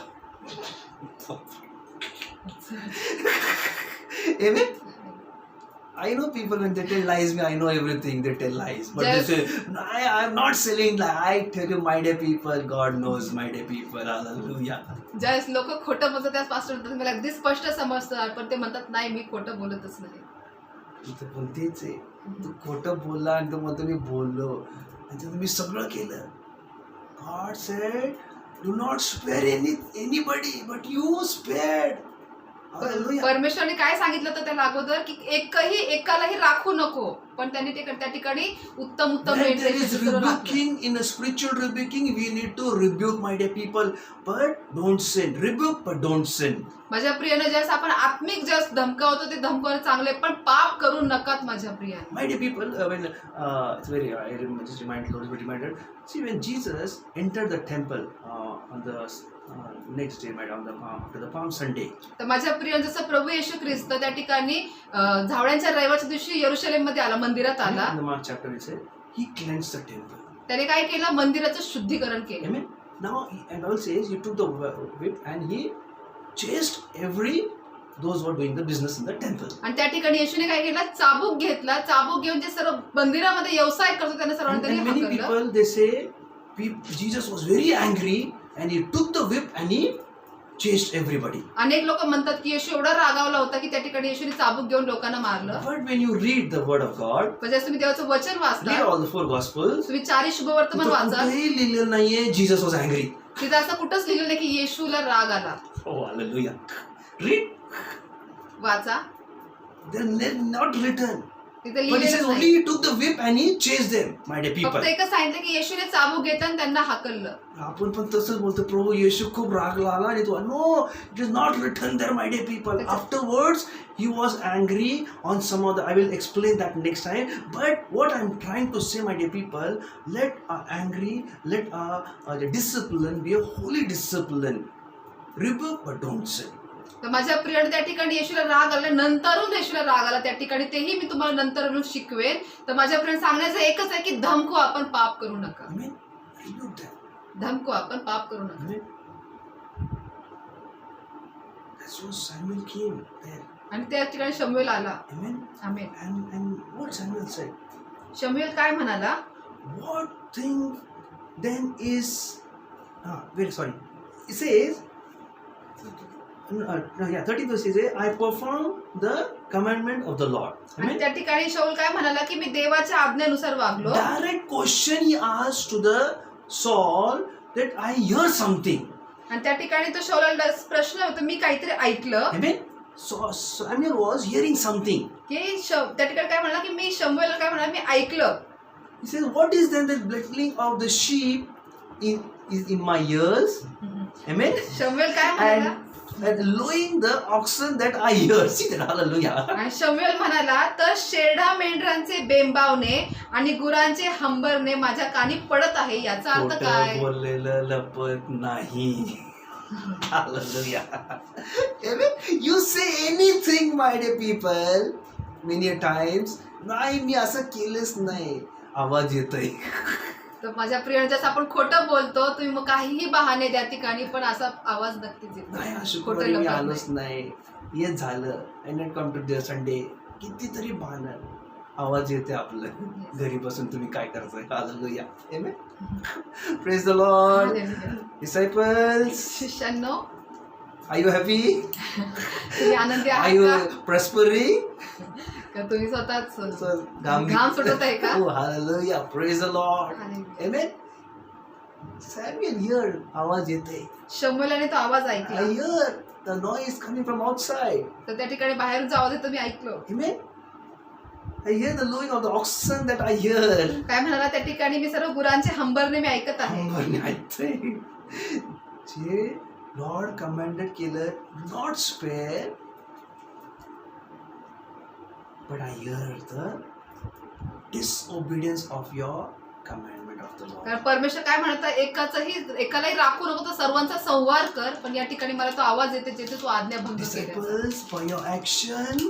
Speaker 3: Amen. I know people when they tell lies, I know everything, they tell lies. But
Speaker 1: Yes.
Speaker 3: they say, I'm not selling lies. I tell you, my dear people, God knows, my dear people, hallelujah.
Speaker 1: ज्यावेळेस लोक खोटं बोलतात त्याच pastor म्हणतात मला अगदी स्पष्ट समजतं, पण ते म्हणतात नाही मी खोटं बोलतच नाही.
Speaker 3: इथं पण तेच आहे, तू खोटं बोलला आणि तो म्हणतो मी बोललो आणि तुम्ही सगळं केलं. God said, do not spare anybody, but you spared. Hallelujah.
Speaker 1: परमेश्वराने काय सांगितलं तर त्याला अगोदर की एकालाही राखू नको, पण त्यांनी त्या ठिकाणी उत्तम
Speaker 3: When there is rebuking, in a spiritual rebuking, we need to rebuke, my dear people, but don't sin. Rebuke, but don't sin.
Speaker 1: माझ्या प्रियाने ज्यावेळेस आपण आत्मिक ज्यावेळेस धमकावतो ते धमकावणं चांगले, पण पाप करू नकात माझ्या प्रियाने.
Speaker 3: My dear people, when it's very, I just reminded. See, when Jesus entered the temple on the next day, after the Palm Sunday.
Speaker 1: तर माझ्या प्रियाने जसं प्रभू येशू ख्रिस्त त्या ठिकाणी झावळ्यांच्या रविवारच्या दिवशी यरुशलेम मध्ये आला, मंदिरात आला.
Speaker 3: In the Mark chapter, it said, he cleansed the temple.
Speaker 1: त्याने काय केलं, मंदिराचं शुद्धीकरण केलं.
Speaker 3: Amen. Now, and Bible says, he took the whip and he chased those who are doing the business in the temple.
Speaker 1: आणि त्या ठिकाणी येशूने काय केलं, चाबूक घेतला. चाबूक घेऊन जे सर्व मंदिरामध्ये व्यवसाय करतो त्यांना सर्वांना
Speaker 3: And
Speaker 1: त्यांनी
Speaker 3: many
Speaker 1: हाकललं.
Speaker 3: people, they say, Jesus was very angry and he took the whip and he chased everybody.
Speaker 1: अनेक लोक म्हणतात की येशू एवढा रागावला होता की त्या ठिकाणी येशूने चाबूक घेऊन लोकांना मारलं.
Speaker 3: But when you read the word of God,
Speaker 1: पण जर तुम्ही देवाचं वचन
Speaker 3: read
Speaker 1: वाचला,
Speaker 3: all the 4 Gospels,
Speaker 1: तुम्ही 4 शुभवर्तमान
Speaker 3: तिथं
Speaker 1: वाचा,
Speaker 3: कुठेही लिहिलेलं नाहीये Jesus was angry.
Speaker 1: तिथं असं कुठंच लिहिलं नाही की येशूला राग आला.
Speaker 3: Oh, hallelujah. Read.
Speaker 1: वाचा,
Speaker 3: They're not written.
Speaker 1: तिथे
Speaker 3: But he says
Speaker 1: लिहिलेलं
Speaker 3: only
Speaker 1: नाही.
Speaker 3: he took the whip and he chased them, my dear people.
Speaker 1: फक्त एकच सांगितलं की येशूने चाबूक घेतला आणि त्यांना हाकललं.
Speaker 3: आपण पण तसंच बोलतो, प्रभू येशू खूप रागला आला आणि तो no, it is not written there, my dear people. Afterwards he was angry on some of the, I will explain that next time. But what I'm trying to say, my dear people, let our discipline be a holy discipline. Rebuke but don't sin.
Speaker 1: तर माझ्या प्रियाने त्या ठिकाणी येशूला राग आला, नंतरून येशूला राग आला त्या ठिकाणी, तेही मी तुम्हाला नंतर शिकवेन. तर माझ्या प्रियाने सांगण्याचं एकच आहे की धमको आपण पाप करू नका.
Speaker 3: Amen. Rebuke them.
Speaker 1: धमको आपण पाप करू नका.
Speaker 3: Amen. That's why Samuel came there.
Speaker 1: आणि त्या ठिकाणी शमूएल आला.
Speaker 3: Amen.
Speaker 1: Amen.
Speaker 3: And what Samuel said?
Speaker 1: शमूएल काय म्हणाला,
Speaker 3: What thing then is it says 30th verse says, I perform the commandment of the Lord.
Speaker 1: आणि
Speaker 3: Amen.
Speaker 1: त्या ठिकाणी शाऊल काय म्हणाला की मी देवाच्या आज्ञेनुसार वागलो.
Speaker 3: Direct question he asked to the Saul that I hear something.
Speaker 1: आणि त्या ठिकाणी तो शाऊलला प्रश्न होता, मी काहीतरी ऐकलं.
Speaker 3: Amen. So Samuel was hearing something.
Speaker 1: की त्या ठिकाणी काय म्हणाला की मी शमूएलला काय म्हणाला, मी ऐकलं.
Speaker 3: He says, what is then the blessing of the sheep is in my ears? Amen.
Speaker 1: शमूएल काय म्हणाला,
Speaker 3: And lowing the oxen that I hear. See that, hallelujah.
Speaker 1: आणि शमूएल म्हणाला, तर शेरडा मेंढरांचे बेंबावणे आणि गुरांचे हंबरणे माझ्या कानी पडत आहे. याचा अर्थ काय?
Speaker 3: खोटं बोललेलं लपत नाही. Hallelujah. Amen. You say anything, my dear people. many times, नाही मी असं केलंच नाही, आवाज येतोय.
Speaker 1: तर माझ्या प्रिय जसं आपण खोटं बोलतो तुम्ही मग काहीही बहाणे त्या ठिकाणी पण असा आवाज नक्कीच येतो.
Speaker 3: नाही आज
Speaker 1: खोटं
Speaker 3: शुक्रवारी मी
Speaker 1: लपत
Speaker 3: आलोच नाही, हे झालं, I not come to there Sunday, कितीतरी बहाणं आवाज येते आपलं. घरी बसून तुम्ही काय करताय? Hallelujah. Amen. Praise the lord.
Speaker 1: Hallelujah.
Speaker 3: Disciples,
Speaker 1: शिष्यांनो,
Speaker 3: आर यू हॅपी?
Speaker 1: तुम्ही आनंदी
Speaker 3: आर
Speaker 1: आहात
Speaker 3: यू
Speaker 1: का?
Speaker 3: प्रॉस्परिंग?
Speaker 1: का तुम्ही स्वतःच
Speaker 3: घाम
Speaker 1: घाम सुटत आहे का?
Speaker 3: Oh, hallelujah. Praise the Lord.
Speaker 1: Hallelujah.
Speaker 3: Amen. Samuel here, आवाज येते.
Speaker 1: शमूएलाने तो आवाज
Speaker 3: I
Speaker 1: ऐकला.
Speaker 3: hear the noise coming from outside.
Speaker 1: तर त्या ठिकाणी बाहेरून जो आवाज येतो मी ऐकलो.
Speaker 3: Amen. I hear the lowing of the oxen that I hear.
Speaker 1: काय म्हणाला त्या ठिकाणी मी सर्व गुरांचे हंबरणे मी ऐकत आहे.
Speaker 3: हंबरणे ऐकतोय. जे लॉर्ड कमांडेड केलं, not spare, but I hear the disobedience of your commandment of the Lord.
Speaker 1: कारण परमेश्वर काय म्हणतात, एकालाही राखू नको तर सर्वांचा संहार कर. पण या ठिकाणी मला तो आवाज येते जिथे तू आज्ञाभंग केला.
Speaker 3: Disciples, by your action,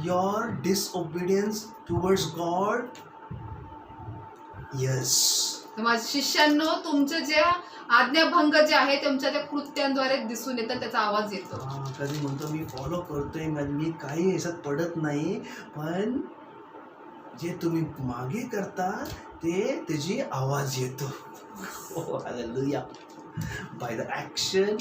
Speaker 3: your disobedience towards God, yes.
Speaker 1: तर माझ्या शिष्यांनो, तुमचे जे आज्ञाभंग जे आहे तुमच्या त्या कृत्यांद्वारे दिसून येतात, त्याचा आवाज येतो.
Speaker 3: कधी म्हणतो मी फॉलो करतोय, मी काही ह्याच्यात पडत नाही, पण जे तुम्ही मागे करता ते त्याची आवाज येतो. Hallelujah. By the action,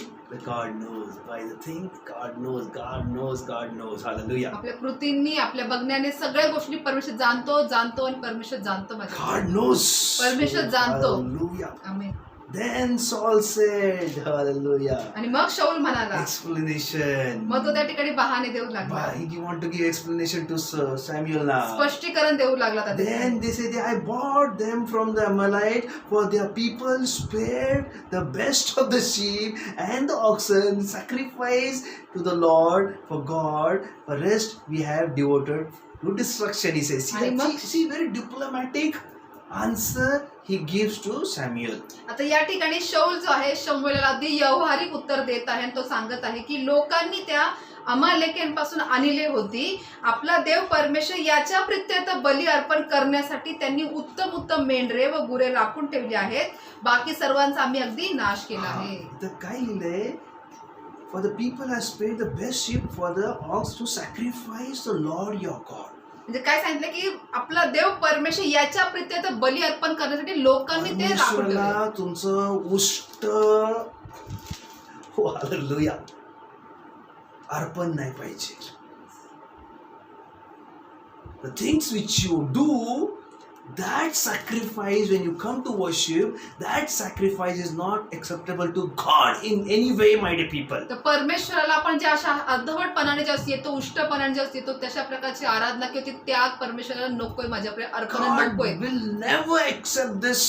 Speaker 3: God knows. By the thing, God knows. God knows. God knows. Hallelujah.
Speaker 1: आपल्या कृतींनी, आपल्या बघण्याने सगळ्या गोष्टी परमेश्वर जाणतो आणि परमेश्वर जाणतो माझ्या.
Speaker 3: God knows.
Speaker 1: परमेश्वर जाणतो.
Speaker 3: Hallelujah.
Speaker 1: आमेन.
Speaker 3: Then Saul said, Hallelujah.
Speaker 1: आणि मग शाऊल म्हणाला,
Speaker 3: Explanation.
Speaker 1: मग तो त्या ठिकाणी बहाणे देऊ लागला,
Speaker 3: Why do you want to give explanation to Samuel now?
Speaker 1: स्पष्टीकरण देऊ लागला त्या ठिकाणी.
Speaker 3: Then they say, I bought them from the Amalekite, for their people spared the best of the sheep and the oxen, sacrificed to the Lord for God. The rest we have devoted to destruction. He says, see, very diplomatic answer he gives to Samuel.
Speaker 1: आता या ठिकाणी शाऊल जो आहे शमूएलला अगदी व्यावहारिक उत्तर देत आहे आणि तो सांगत आहे की लोकांनी त्या अमालेकीयांपासून आणले होती, आपला देव परमेश्वर याच्या प्रित्यर्थ बली अर्पण करण्यासाठी त्यांनी उत्तम उत्तम मेंढरे व गुरे राखून ठेवली आहेत, बाकी सर्वांचा आम्ही अगदी नाश केला आहे.
Speaker 3: तर काय लिहिलंय? For the people have spared the best sheep for the ox to sacrifice the Lord your God.
Speaker 1: म्हणजे काय सांगितलं की आपला देव परमेश्वर याच्या प्रित्यर्थ बली अर्पण करण्यासाठी लोकांनी ते राखून ठेवले.
Speaker 3: परमेश्वराला तुमचं उष्ट हालेलुया अर्पण नाही पाहिजे. The things which you do, that sacrifice, when you come to worship, that sacrifice is not acceptable to God in any way, my dear people.
Speaker 1: तर परमेश्वराला आपण जे अशा अर्धवटपणाने जे येतो, उष्टपणाने जे येतो, तशा प्रकारची आराधना किंवा ती त्याग परमेश्वराला नकोय, माझ्याकडे अर्पण
Speaker 3: God
Speaker 1: नकोय.
Speaker 3: will never accept this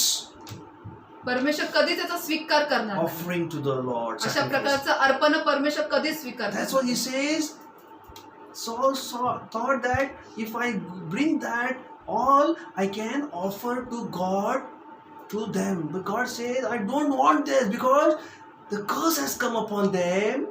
Speaker 1: परमेश्वर कधीच त्याचा स्वीकार करणार नाही.
Speaker 3: offering to the Lord.
Speaker 1: अशा
Speaker 3: sacrifice.
Speaker 1: प्रकारचं अर्पण परमेश्वर कधीच स्वीकारणार
Speaker 3: That's what he says. Saul thought that if I bring that, all I can offer to God to them. But God says, I don't want this because the curse has come upon them.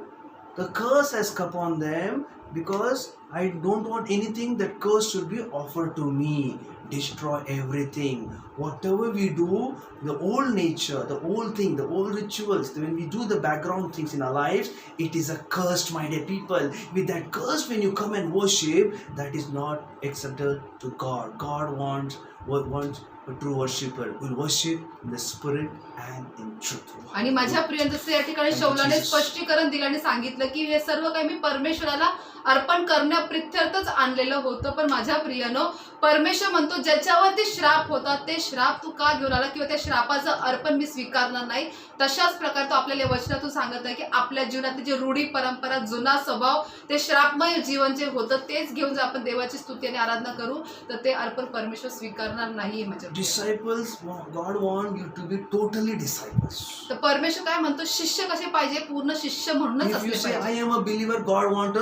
Speaker 3: The curse has come upon them because I don't want anything that curse should be offered to me. Destroy everything. Whatever we do, the old nature, the old thing, the old rituals, when we do the background things in our lives, it is a cursed, my dear people. With that curse, when you come and worship, that is not acceptable to God. God wants a true worshipper who will worship in the spirit and in truth.
Speaker 1: आणि माझ्या प्रिय जसं या ठिकाणी शौलाने स्पष्टीकरण दिलं आणि सांगितलं की हे सर्व काही मी परमेश्वराला अर्पण करण्याप्रित्यर्थच आणलेलं होतं. पण माझ्या प्रियानो, परमेश्वर म्हणतो ज्याच्यावरती श्राप होता ते श्राप तू का घेऊन आला किंवा त्या श्रापाचं अर्पण मी स्वीकारणार नाही. तशाच प्रकारे तो आपल्याला वचनातून सांगत आहे की आपल्या जीवनातली जी रूढी परंपरा, जुना स्वभाव, ते श्रापमय जीवन जे होतं तेच घेऊन जर आपण देवाची स्तुती आणि आराधना करू तर ते अर्पण परमेश्वर स्वीकारणार नाहीये. माझ्या
Speaker 3: Disciples, God wants you to be totally disciples.
Speaker 1: तर परमेश्वर काय म्हणतो, शिष्य कसे पाहिजे, पूर्ण शिष्य म्हणूनच
Speaker 3: If you
Speaker 1: असले
Speaker 3: say,
Speaker 1: पाहिजे.
Speaker 3: I am a believer, God wants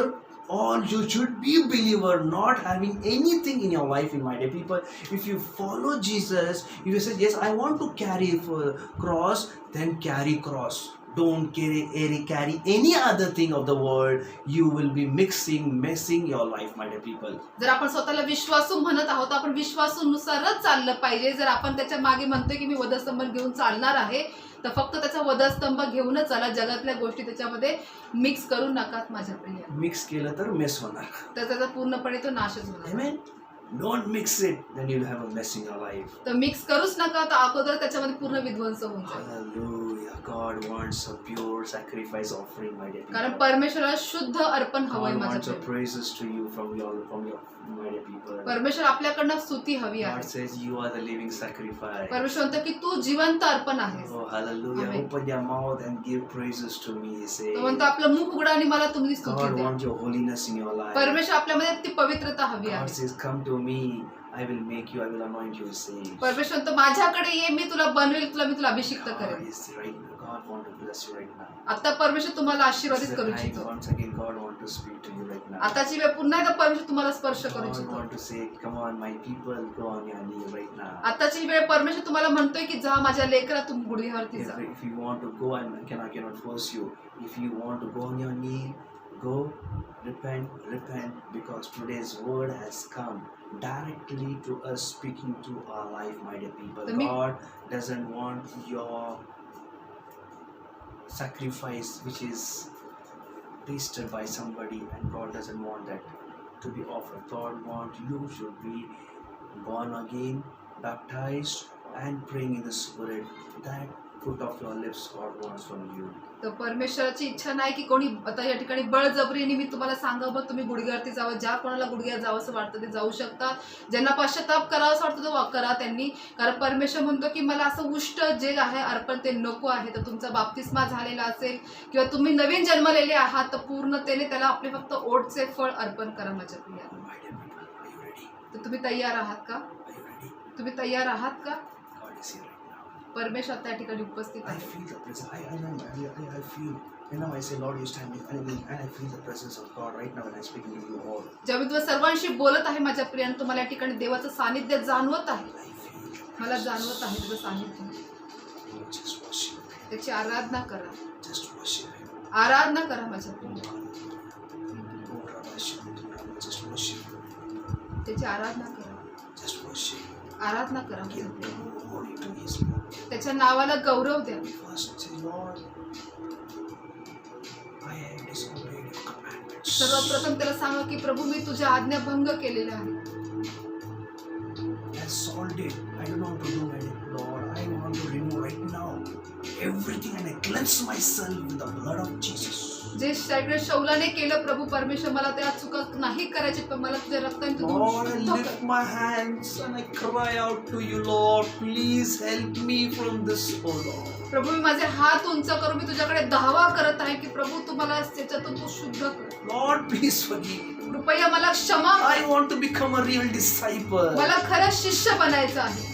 Speaker 3: all you should be a believer, not having anything in your life, in my dear people. If you follow Jesus, if you say, yes, I want to carry for cross, then carry cross. don't carry any other thing of the world. You will be messing your life, my dear people.
Speaker 1: जर आपण स्वतःला विश्वासू म्हणत आहोत, आपण विश्वासूनुसारच चाललं पाहिजे. जर आपण त्याच्या मागे म्हणतोय की मी वधस्तंभ घेऊन चालणार आहे, तर फक्त त्याचा वधस्तंभ घेऊनच चाला. जगातल्या गोष्टी त्याच्यामध्ये मिक्स करू नकात माझ्या प्रिय.
Speaker 3: मिक्स केलं तर मेस होणार.
Speaker 1: तर त्याचा पूर्णपणे तो नाशच होणार.
Speaker 3: Amen. Don't mix it, then you'll have a mess in your life.
Speaker 1: तर मिक्स करूच नका, तर अगोदर त्याच्यामध्ये पूर्ण विध्वंस होऊन जाईल.
Speaker 3: Hallelujah. God wants a pure sacrifice offering, my dear
Speaker 1: कारण
Speaker 3: people.
Speaker 1: परमेश्वराला शुद्ध अर्पण हवंय
Speaker 3: God wants
Speaker 1: माझ्या
Speaker 3: a
Speaker 1: प्रिय.
Speaker 3: praises to you from your my dear people.
Speaker 1: परमेश्वर आपल्याकडनं स्तुती हवी
Speaker 3: God
Speaker 1: आहे.
Speaker 3: says you are the living sacrifice.
Speaker 1: परमेश्वर म्हणतो की तू जिवंत अर्पण आहेस.
Speaker 3: Oh, hallelujah.
Speaker 1: Amen.
Speaker 3: Open your mouth and give praises to me. He says.
Speaker 1: तो म्हणतो आपलं मुख उघडा आणि मला तुम्ही स्तुती
Speaker 3: God
Speaker 1: द्या.
Speaker 3: wants your holiness in your life.
Speaker 1: परमेश्वर आपल्यामध्ये ती पवित्रता हवी
Speaker 3: God
Speaker 1: आहे.
Speaker 3: says, come to me. I will make you. I will anoint you. He says.
Speaker 1: परमेश्वर म्हणतो माझ्याकडे ये, मी तुला बनवेल, मी तुला अभिषिक्त
Speaker 3: God
Speaker 1: करेन.
Speaker 3: is right now. God wants to bless you right now.
Speaker 1: आता परमेश्वर तुम्हाला
Speaker 3: This
Speaker 1: आशीर्वादित
Speaker 3: is the
Speaker 1: करू
Speaker 3: time,
Speaker 1: इच्छितो.
Speaker 3: once again, God wants to speak to you right now.
Speaker 1: आताची वेळ पुन्हा एकदा परमेश्वर तुम्हाला स्पर्श करू
Speaker 3: God
Speaker 1: इच्छितो.
Speaker 3: wants to say, come on, my people, go on your knee right now.
Speaker 1: आताची वेळ परमेश्वर तुम्हाला म्हणतोय की जा माझ्या लेकरा, तू गुढीवरती जा.
Speaker 3: If you want to go, I cannot force you. If you want to go on your knee, go, repent, because today's word has come directly to us, speaking to our life, my dear people. God doesn't want your sacrifice which is tasted by somebody, and God doesn't want that to be offered. God wants you should be born again, baptized, and praying in the Spirit. That fruit of your lips God wants from you.
Speaker 1: तर परमेश्वराची इच्छा नाही की कोणी आता या ठिकाणी बळजबरीने मी तुम्हाला सांगावं तुम्ही गुडघ्यावरती जावं. ज्या कोणाला गुडघ्यात जावं असं वाटतं ते जाऊ शकतात. ज्यांना पश्चाताप करावं असं वाटतं तो करा त्यांनी. कारण परमेश्वर म्हणतो की मला असं उष्ट जे आहे अर्पण ते नको आहे. तर तुमचा बाप्तिस्मा झालेला असेल किंवा तुम्ही नवीन जन्मलेले आहात, तर पूर्णतेने त्याला आपले फक्त ओटचे फळ अर्पण करा माझ्या Priya.
Speaker 3: My dear people, are you ready?
Speaker 1: तर तुम्ही तयार आहात का?
Speaker 3: Are you ready?
Speaker 1: तुम्ही तयार आहात का?
Speaker 3: God is here right now.
Speaker 1: परमेश्वर त्या ठिकाणी उपस्थित
Speaker 3: I
Speaker 1: आहे.
Speaker 3: feel the presence. I feel. And now I say, Lord, you stand with me, and I feel the presence of God right now when I'm speaking to you all.
Speaker 1: जेव्हा मी तुला सर्वांशी बोलत आहे माझ्या प्रियाने, तुम्हाला या ठिकाणी देवाचं सानिध्य जाणवत आहे.
Speaker 3: I feel the
Speaker 1: मला
Speaker 3: presence.
Speaker 1: जाणवत आहे तुझं सानिध्य.
Speaker 3: Oh, just worship Him.
Speaker 1: त्याची आराधना करा.
Speaker 3: Just worship Him.
Speaker 1: आराधना करा माझ्या Priya.
Speaker 3: Oh, Rabbi Shem, just worship Him.
Speaker 1: त्याची आराधना करा.
Speaker 3: Just worship Him.
Speaker 1: आराधना करा माझ्या
Speaker 3: Give
Speaker 1: Priya.
Speaker 3: glory to His name.
Speaker 1: त्याच्या नावाला गौरव द्या.
Speaker 3: First, say, Lord, I have disobeyed your commandments.
Speaker 1: सर्वप्रथम त्याला सांगा की प्रभू मी तुझ्या आज्ञा भंग केलेल्या आहे.
Speaker 3: As Saul did, I don't want to do it, Lord. I want to remove right now everything, and I cleanse myself with the blood of Jesus.
Speaker 1: जे सगळे शौलाने केलं प्रभू परमेश्वर, मला त्या चुका नाही करायची, पण मला तुझ्या रक्ताने तू
Speaker 3: Lord, I
Speaker 1: शुद्ध
Speaker 3: lift
Speaker 1: कर.
Speaker 3: my hands and I cry out to you, Lord. Please help me from this, oh Lord.
Speaker 1: प्रभू मी माझे हात उंच करून मी तुझ्याकडे धावा करत आहे की प्रभू तू मला त्याच्यातून तू शुद्ध कर.
Speaker 3: Lord, please forgive me.
Speaker 1: कृपया मला क्षमा
Speaker 3: I
Speaker 1: कर.
Speaker 3: want to become a real disciple.
Speaker 1: मला खरं शिष्य बनायचं आहे.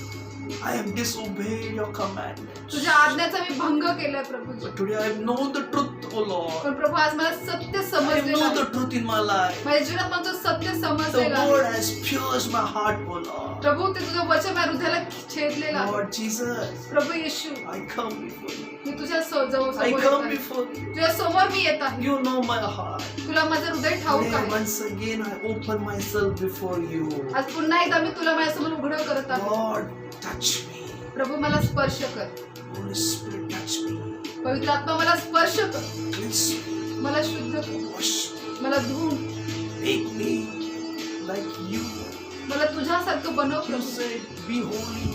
Speaker 3: I have disobeyed your commandments.
Speaker 1: तुझ्या आज्ञाचा मी भंग केलाय Prabhuji.
Speaker 3: But today I have known the truth, oh Lord.
Speaker 1: पण प्रभू आज मला सत्य
Speaker 3: I have
Speaker 1: समजलेलं
Speaker 3: known the
Speaker 1: आहे.
Speaker 3: truth in my life.
Speaker 1: माझ्या जीवनात मला तुझं सत्य
Speaker 3: The
Speaker 1: समजलेलं
Speaker 3: word
Speaker 1: आहे.
Speaker 3: has pierced my heart, oh Lord.
Speaker 1: प्रभू ते तुझं वचन माझ्या हृदयाला छेदलेलं आहे.
Speaker 3: Lord Jesus,
Speaker 1: Prabhu Yeshu
Speaker 3: I come before you.
Speaker 1: मी तुझ्या जवळ
Speaker 3: I
Speaker 1: समोर येत
Speaker 3: come
Speaker 1: आहे.
Speaker 3: before you.
Speaker 1: तुझ्या समोर मी येत आहे.
Speaker 3: You know my heart.
Speaker 1: तुला माझं हृदय ठाऊक
Speaker 3: Today,
Speaker 1: आहे.
Speaker 3: once again, I open myself before you.
Speaker 1: आज पुन्हा एकदा मी तुला माझ्यासमोर उघडं करत आहे.
Speaker 3: Lord, touch me.
Speaker 1: प्रभू मला स्पर्श कर.
Speaker 3: Holy Spirit, touch me.
Speaker 1: पवित्र आत्मा मला स्पर्श कर.
Speaker 3: Cleanse me.
Speaker 1: मला शुद्ध कर.
Speaker 3: Wash me.
Speaker 1: मला धुवून
Speaker 3: Make me like you.
Speaker 1: मला तुझ्यासारखं बनव
Speaker 3: You
Speaker 1: Prabhu.
Speaker 3: said, be holy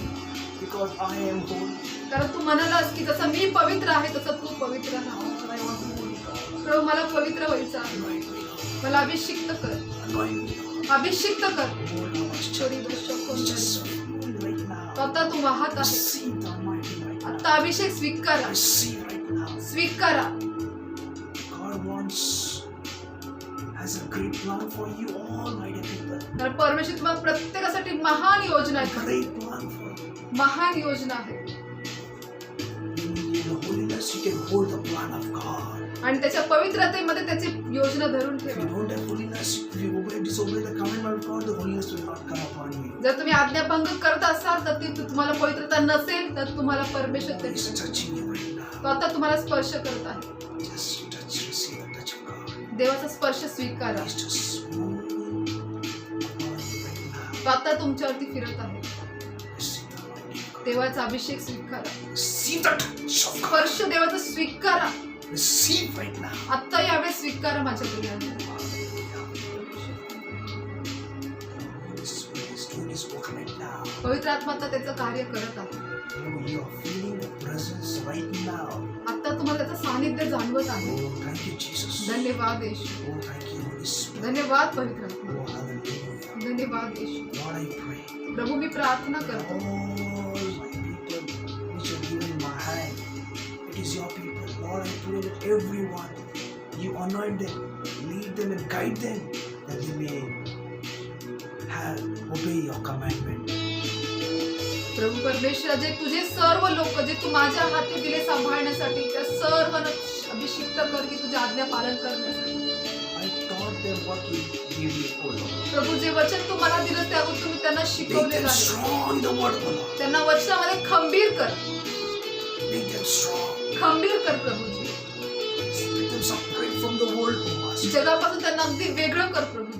Speaker 3: because I am holy.
Speaker 1: कारण तू म्हणालास की जसं मी पवित्र आहे तसं तू पवित्र राहा.
Speaker 3: Lord, I want to be holy, God.
Speaker 1: प्रभू मला पवित्र व्हायचं आहे.
Speaker 3: Anoint me, Lord.
Speaker 1: मला अभिषिक्त कर.
Speaker 3: Anoint me, Lord.
Speaker 1: अभिषिक्त कर.
Speaker 3: Oh, Lord,
Speaker 1: चोरी दोष कोण
Speaker 3: just
Speaker 1: नाही.
Speaker 3: feel right now.
Speaker 1: आता तू वाहत आहे.
Speaker 3: Receive the anointing right now.
Speaker 1: आता अभिषेक स्वीकारा.
Speaker 3: Receive right now.
Speaker 1: स्वीकारा.
Speaker 3: God wants has a great plan for you all, my dear people.
Speaker 1: कारण परमेश्वर तुम्हाला प्रत्येकासाठी महान योजना आहे.
Speaker 3: Great plan for you.
Speaker 1: महान योजना आहे.
Speaker 3: In the holiness, you can hold the plan of God.
Speaker 1: आणि त्याच्या पवित्रतेमध्ये त्याची योजना धरून
Speaker 3: If you
Speaker 1: ठेवा.
Speaker 3: don't have holiness, if you disobey the commandment of God, the holiness will not come upon you.
Speaker 1: जर तुम्ही आज्ञाभंग करत असाल तर ती तुम्हाला पवित्रता नसेल तर तुम्हाला परमेश्वर
Speaker 3: God
Speaker 1: त्याची
Speaker 3: is touching you right now. now.
Speaker 1: तो आता तुम्हाला स्पर्श करत आहे.
Speaker 3: Just touch, receive the touch of God.
Speaker 1: देवाचा स्पर्श स्वीकारा.
Speaker 3: He's just moving upon you right now.
Speaker 1: तो आता तुमच्यावरती फिरत आहे.
Speaker 3: Receive the anointing of God.
Speaker 1: देवाचा अभिषेक स्वीकारा.
Speaker 3: Receive the touch of God.
Speaker 1: स्पर्श देवाचा स्वीकारा.
Speaker 3: Receive right now.
Speaker 1: आता यावेळेस स्वीकारा माझ्या प्रियांनो.
Speaker 3: Holy Spirit is doing His work right now.
Speaker 1: पवित्र आत्मा आता त्याचं कार्य करत आहे.
Speaker 3: Oh, you are feeling the presence right now.
Speaker 1: आता तुम्हाला त्याचं सानिध्य जाणवत आहे.
Speaker 3: Oh, thank you, Jesus.
Speaker 1: धन्यवाद येशू.
Speaker 3: Oh, thank you, Holy Spirit.
Speaker 1: धन्यवाद पवित्र आत्मा.
Speaker 3: Oh, hallelujah.
Speaker 1: धन्यवाद येशू.
Speaker 3: Lord, I pray.
Speaker 1: प्रभू मी प्रार्थना करतो.
Speaker 3: All my people which are given in my hand, it is your people. Lord, I pray that everyone, you anoint them, lead them and guide them, that they may obey your commandment.
Speaker 1: प्रभू परमेश्वर जे तुझे सर्व लोक जे तू माझ्या हाती दिले सांभाळण्यासाठी त्या सर्वांना अभिषिक्त कर की तुझ्या आज्ञा पालन करण्यासाठी.
Speaker 3: I taught them what you gave me, O Lord.
Speaker 1: प्रभू जे वचन तू मला दिलं त्यावर तुम्ही त्यांना
Speaker 3: Make
Speaker 1: शिकवले
Speaker 3: them
Speaker 1: आहे.
Speaker 3: strong in the word, O Lord.
Speaker 1: त्यांना वचनामध्ये खंबीर कर.
Speaker 3: Make them strong.
Speaker 1: खंबीर कर Prabhuji.
Speaker 3: Let them separate from the world, O Master.
Speaker 1: जगापासून त्यांना अगदी वेगळं कर Prabhuji.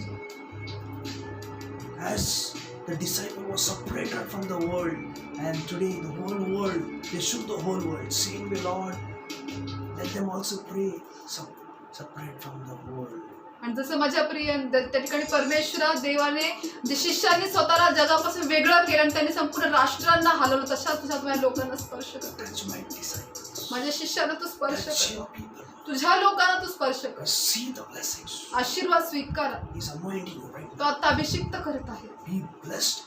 Speaker 3: As the disciple was separated from the world, and today the whole world, they shook the whole world. Same way, Lord, let them also pray, separate from the world.
Speaker 1: आणि जसं माझ्या प्रिय त्या ठिकाणी परमेश्वरा देवाने जे शिष्यांनी स्वतःला जगापासून वेगळं केलं आणि त्यांनी संपूर्ण राष्ट्रांना हलवलं तशाच तुझ्या माझ्या लोकांना स्पर्श कर.
Speaker 3: Touch my disciples.
Speaker 1: माझ्या शिष्याला तू स्पर्श
Speaker 3: Touch
Speaker 1: कर.
Speaker 3: your people.
Speaker 1: तुझ्या लोकांना तू स्पर्श कर.
Speaker 3: Receive the blessings.
Speaker 1: आशीर्वाद स्वीकार.
Speaker 3: He's anointing you right
Speaker 1: तो
Speaker 3: now.
Speaker 1: आता अभिषिक्त करत आहे.
Speaker 3: Be blessed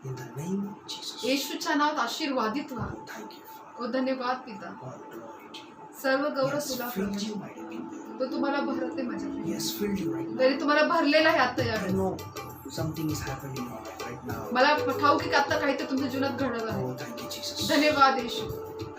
Speaker 3: in the name of Jesus.
Speaker 1: येशूच्या नावात आशीर्वादित व्हा.
Speaker 3: Oh, thank you, Father.
Speaker 1: ओ धन्यवाद पिता.
Speaker 3: All glory to you.
Speaker 1: सर्व गौरव
Speaker 3: Yes,
Speaker 1: तुला
Speaker 3: filled
Speaker 1: Prabhu.
Speaker 3: you, mighty people.
Speaker 1: तो तुम्हाला भरते माझ्या प्रिय.
Speaker 3: Yes, filled you right now.
Speaker 1: तरी तुम्हाला भरलेला आहे आता
Speaker 3: I
Speaker 1: यावेळेस.
Speaker 3: know something is happening in your life right now.
Speaker 1: मला ठाऊक की आता काहीतरी तुमच्या जीवनात घडत आहे.
Speaker 3: Oh, thank you, Jesus.
Speaker 1: धन्यवाद येशू.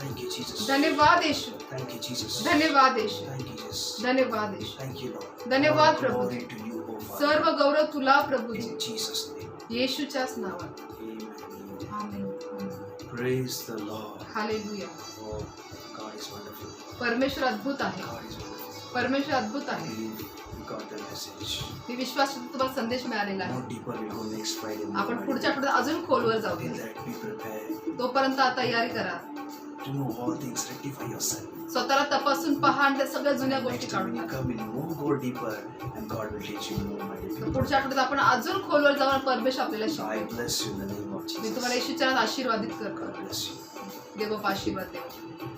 Speaker 3: Thank you, Jesus.
Speaker 1: धन्यवाद येशू.
Speaker 3: Thank you, Jesus.
Speaker 1: धन्यवाद येशू.
Speaker 3: Thank you, Jesus.
Speaker 1: धन्यवाद येशू.
Speaker 3: Thank you, Lord.
Speaker 1: धन्यवाद
Speaker 3: All
Speaker 1: Prabhu.
Speaker 3: glory to you, O Father.
Speaker 1: सर्व गौरव तुला प्रभूजी.
Speaker 3: In Jesus' name.
Speaker 1: येशूच्याच नावात.
Speaker 3: Amen.
Speaker 1: Amen.
Speaker 3: Praise the Lord.
Speaker 1: Hallelujah.
Speaker 3: Oh, God is wonderful.
Speaker 1: परमेश्वर अद्भुत आहे.
Speaker 3: God is wonderful.
Speaker 1: परमेश्वर अद्भुत
Speaker 3: I
Speaker 1: आहे.
Speaker 3: believe you got the message.
Speaker 1: मी विश्वास करतो तुम्हाला संदेश मिळालेला आहे.
Speaker 3: More deeper we'll go next Friday.
Speaker 1: आपण पुढच्या आठवड्यात अजून खोलवर जाऊ.
Speaker 3: Till that, be prepared.
Speaker 1: तोपर्यंत तयारी करा.
Speaker 3: Remove all things. Rectify yourself.
Speaker 1: स्वतःला तपासून पहा आणि त्या सगळ्या जुन्या गोष्टी
Speaker 3: Next time
Speaker 1: काढून
Speaker 3: when you
Speaker 1: टाका.
Speaker 3: come in, more go deeper, and God will teach you more, my dear people.
Speaker 1: पुढच्या आठवड्यात आपण अजून खोलवर जाऊन परमेश्वर आपल्याला
Speaker 3: So I
Speaker 1: शिकवेल.
Speaker 3: bless you in the name of
Speaker 1: me
Speaker 3: Jesus.
Speaker 1: तुम्हाला येशूच्या नावात आशीर्वादित करतो.
Speaker 3: God bless you.
Speaker 1: देव आशीर्वाद देव.